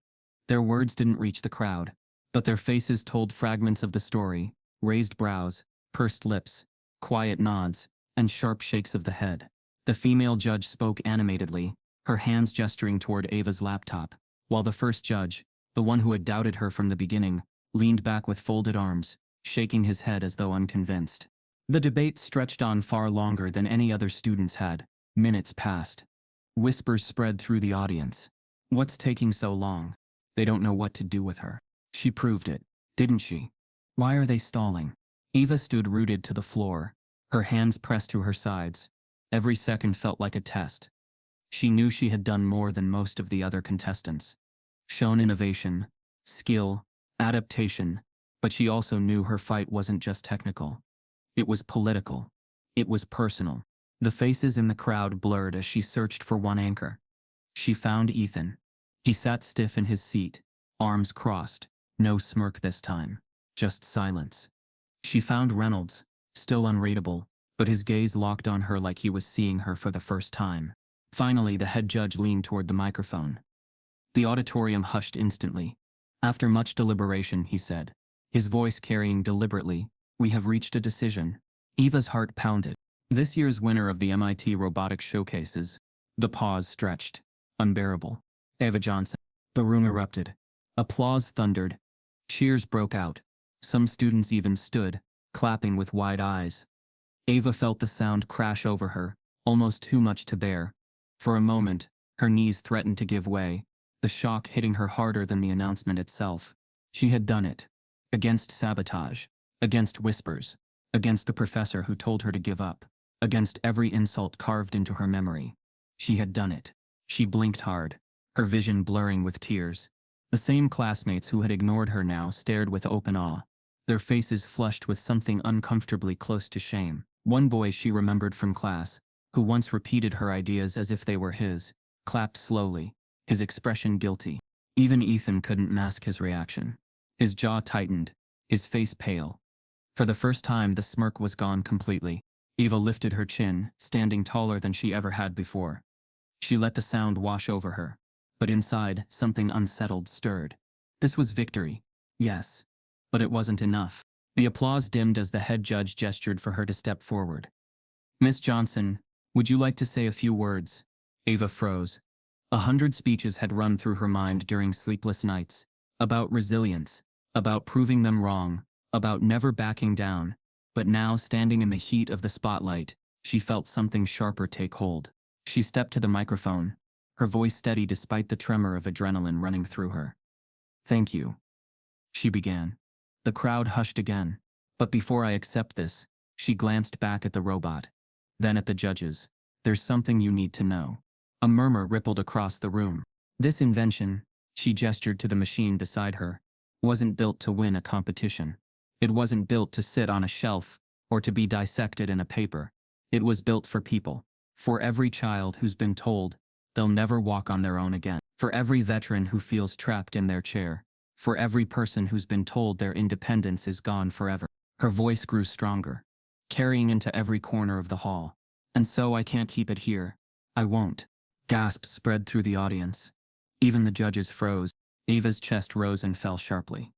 Their words didn't reach the crowd, but their faces told fragments of the story: raised brows, pursed lips, quiet nods, and sharp shakes of the head. The female judge spoke animatedly, her hands gesturing toward Ava's laptop, while the first judge, the one who had doubted her from the beginning, leaned back with folded arms, shaking his head as though unconvinced. The debate stretched on far longer than any other students had. Minutes passed. Whispers spread through the audience. What's taking so long? They don't know what to do with her. She proved it, didn't she? Why are they stalling? Ava stood rooted to the floor, her hands pressed to her sides. Every second felt like a test. She knew she had done more than most of the other contestants. Shown innovation, skill, adaptation, but she also knew her fight wasn't just technical. It was political. It was personal. The faces in the crowd blurred as she searched for one anchor. She found Ethan. He sat stiff in his seat, arms crossed, no smirk this time, just silence. She found Reynolds, still unreadable, but his gaze locked on her like he was seeing her for the first time. Finally, the head judge leaned toward the microphone. The auditorium hushed instantly. After much deliberation, he said, his voice carrying deliberately, "We have reached a decision." Eva's heart pounded. This year's winner of the MIT Robotics Showcases. The pause stretched, unbearable. Ava Johnson. The room erupted. Applause thundered. Cheers broke out. Some students even stood, clapping with wide eyes. Ava felt the sound crash over her, almost too much to bear. For a moment, her knees threatened to give way, the shock hitting her harder than the announcement itself. She had done it. Against Sabotage. Against whispers. Against the professor who told her to give up. Against every insult carved into her memory. She had done it. She blinked hard, her vision blurring with tears. The same classmates who had ignored her now stared with open awe, their faces flushed with something uncomfortably close to shame. One boy she remembered from class, who once repeated her ideas as if they were his, clapped slowly, his expression guilty. Even Ethan couldn't mask his reaction. His jaw tightened, his face pale. For the first time, the smirk was gone completely. Eva lifted her chin, standing taller than she ever had before. She let the sound wash over her, but inside, something unsettled stirred. This was victory, yes, but it wasn't enough. The applause dimmed as the head judge gestured for her to step forward. "Miss Johnson, would you like to say a few words?" Ava froze. 100 speeches had run through her mind during sleepless nights, about resilience, about proving them wrong, about never backing down. But now, standing in the heat of the spotlight, she felt something sharper take hold. She stepped to the microphone, her voice steady despite the tremor of adrenaline running through her. "Thank you," she began. The crowd hushed again. "But before I accept this," she glanced back at the robot, then at the judges. "There's something you need to know." A murmur rippled across the room. This invention, she gestured to the machine beside her, wasn't built to win a competition. It wasn't built to sit on a shelf or to be dissected in a paper. It was built for people. For every child who's been told they'll never walk on their own again. For every veteran who feels trapped in their chair. For every person who's been told their independence is gone forever. Her voice grew stronger, carrying into every corner of the hall. "And so I can't keep it here. I won't." Gasps spread through the audience. Even the judges froze. Ava's chest rose and fell sharply.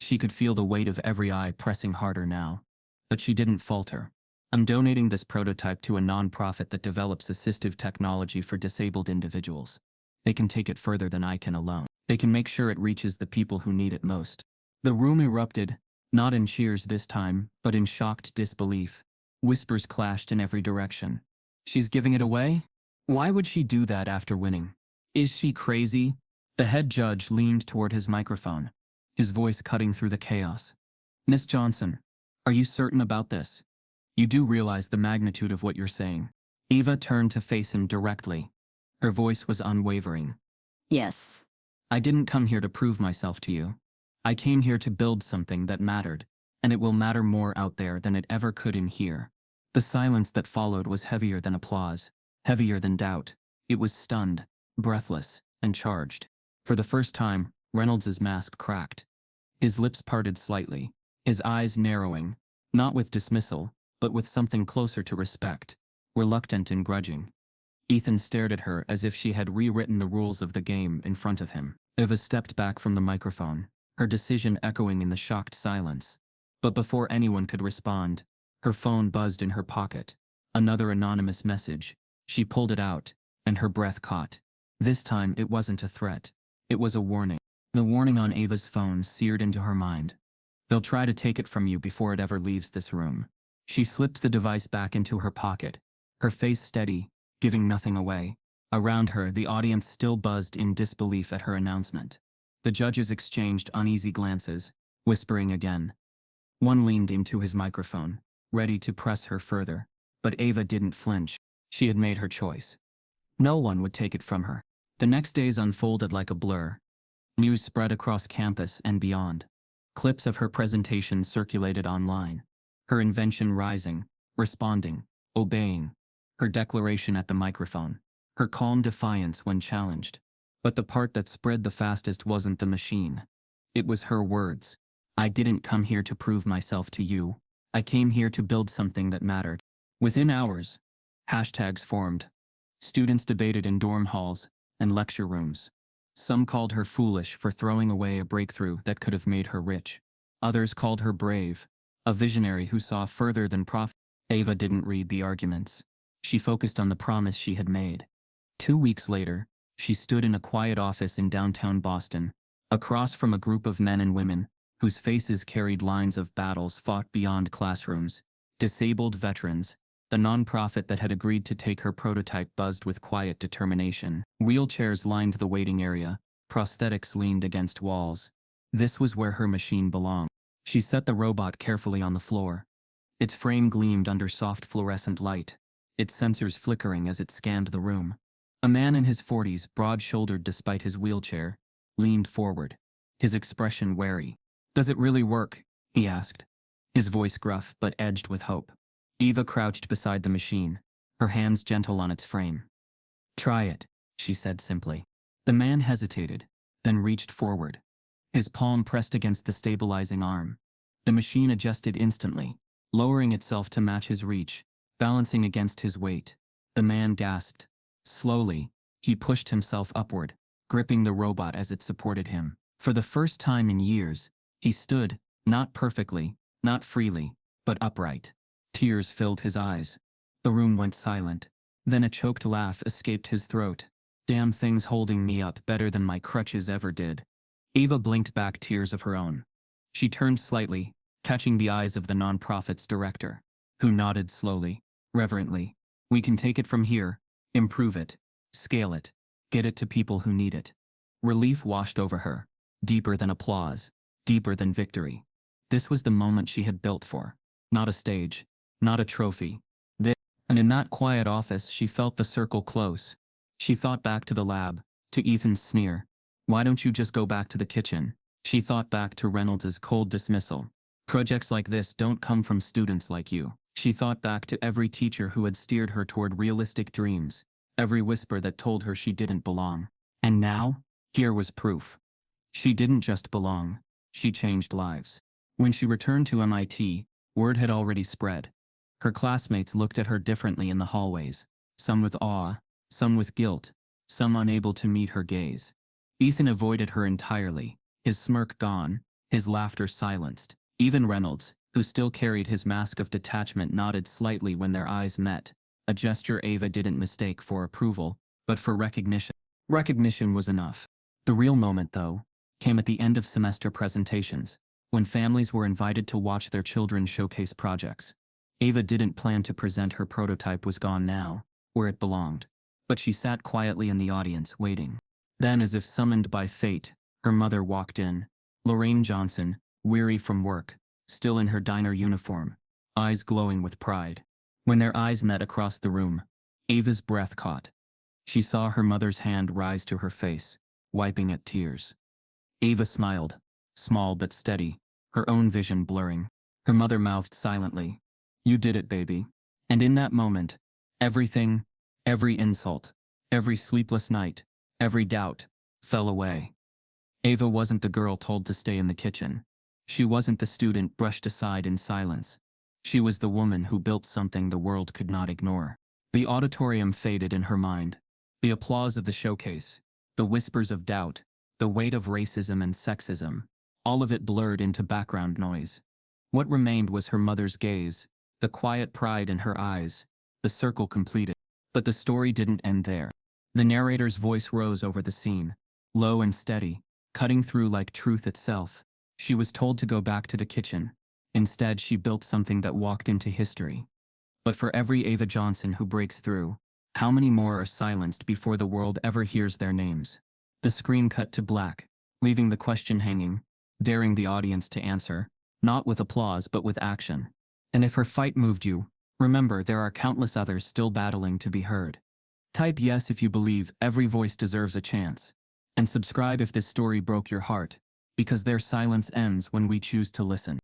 She could feel the weight of every eye pressing harder now. But she didn't falter. "I'm donating this prototype to a non-profit that develops assistive technology for disabled individuals. They can take it further than I can alone. They can make sure it reaches the people who need it most." The room erupted, not in cheers this time, but in shocked disbelief. Whispers clashed in every direction. "She's giving it away? Why would she do that after winning? Is she crazy?" The head judge leaned toward his microphone, his voice cutting through the chaos. "Miss Johnson, are you certain about this? You do realize the magnitude of what you're saying?" Eva turned to face him directly. Her voice was unwavering. Yes. "I didn't come here to prove myself to you. I came here to build something that mattered, and it will matter more out there than it ever could in here. The silence that followed was heavier than applause, heavier than doubt. It was stunned, breathless, and charged. For the first time, Reynolds's mask cracked. His lips parted slightly, his eyes narrowing, not with dismissal, but with something closer to respect, reluctant and grudging. Ethan stared at her as if she had rewritten the rules of the game in front of him. Eva stepped back from the microphone, her decision echoing in the shocked silence. But before anyone could respond, her phone buzzed in her pocket. Another anonymous message. She pulled it out, and her breath caught. This time it wasn't a threat. It was a warning. The warning on Ava's phone seared into her mind. They'll try to take it from you before it ever leaves this room. She slipped the device back into her pocket, her face steady, giving nothing away. Around her, the audience still buzzed in disbelief at her announcement. The judges exchanged uneasy glances, whispering again. One leaned into his microphone, ready to press her further, but Ava didn't flinch. She had made her choice. No one would take it from her. The next days unfolded like a blur. News spread across campus and beyond. Clips of her presentation circulated online. Her invention rising, responding, obeying. Her declaration at the microphone. Her calm defiance when challenged. But the part that spread the fastest wasn't the machine. It was her words. I didn't come here to prove myself to you. I came here to build something that mattered. Within hours, hashtags formed. Students debated in dorm halls and lecture rooms. Some called her foolish for throwing away a breakthrough that could have made her rich. Others called her brave, a visionary who saw further than profit. Ava didn't read the arguments. She focused on the promise she had made. 2 weeks later, she stood in a quiet office in downtown Boston, across from a group of men and women whose faces carried lines of battles fought beyond classrooms. Disabled veterans, the nonprofit that had agreed to take her prototype buzzed with quiet determination. Wheelchairs lined the waiting area, prosthetics leaned against walls. This was where her machine belonged. She set the robot carefully on the floor. Its frame gleamed under soft fluorescent light, its sensors flickering as it scanned the room. A man in his 40s, broad-shouldered despite his wheelchair, leaned forward, his expression wary. "Does it really work?" he asked, his voice gruff but edged with hope. Eva crouched beside the machine, her hands gentle on its frame. "Try it," she said simply. The man hesitated, then reached forward. His palm pressed against the stabilizing arm. The machine adjusted instantly, lowering itself to match his reach, balancing against his weight. The man gasped. Slowly, he pushed himself upward, gripping the robot as it supported him. For the first time in years, he stood, not perfectly, not freely, but upright. Tears filled his eyes. The room went silent. Then a choked laugh escaped his throat. "Damn thing's holding me up better than my crutches ever did." Eva blinked back tears of her own. She turned slightly, catching the eyes of the nonprofit's director, who nodded slowly, reverently. "We can take it from here, improve it, scale it, get it to people who need it." Relief washed over her, deeper than applause, deeper than victory. This was the moment she had built for. Not a stage, not a trophy. And in that quiet office she felt the circle close. She thought back to the lab, to Ethan's sneer. "Why don't you just go back to the kitchen?" She thought back to Reynolds' cold dismissal. "Projects like this don't come from students like you." She thought back to every teacher who had steered her toward realistic dreams, every whisper that told her she didn't belong. And now, here was proof. She didn't just belong, she changed lives. When she returned to MIT, word had already spread. Her classmates looked at her differently in the hallways, some with awe, some with guilt, some unable to meet her gaze. Ethan avoided her entirely, his smirk gone, his laughter silenced. Even Reynolds, who still carried his mask of detachment, nodded slightly when their eyes met, a gesture Ava didn't mistake for approval, but for recognition. Recognition was enough. The real moment, though, came at the end of semester presentations, when families were invited to watch their children showcase projects. Ava didn't plan to present her prototype was gone now, where it belonged, but she sat quietly in the audience, waiting. Then, as if summoned by fate, her mother walked in, Lorraine Johnson, weary from work, still in her diner uniform, eyes glowing with pride. When their eyes met across the room, Ava's breath caught. She saw her mother's hand rise to her face, wiping at tears. Ava smiled, small but steady, her own vision blurring. Her mother mouthed silently, "You did it, baby." And in that moment, everything, every insult, every sleepless night, every doubt, fell away. Ava wasn't the girl told to stay in the kitchen. She wasn't the student brushed aside in silence. She was the woman who built something the world could not ignore. The auditorium faded in her mind. The applause of the showcase, the whispers of doubt, the weight of racism and sexism, all of it blurred into background noise. What remained was her mother's gaze, the quiet pride in her eyes, the circle completed. But the story didn't end there. The narrator's voice rose over the scene, low and steady, cutting through like truth itself. She was told to go back to the kitchen. Instead, she built something that walked into history. But for every Ava Johnson who breaks through, how many more are silenced before the world ever hears their names? The screen cut to black, leaving the question hanging, daring the audience to answer, not with applause but with action. And if her fight moved you, remember there are countless others still battling to be heard. Type yes if you believe every voice deserves a chance. And subscribe if this story broke your heart, because their silence ends when we choose to listen.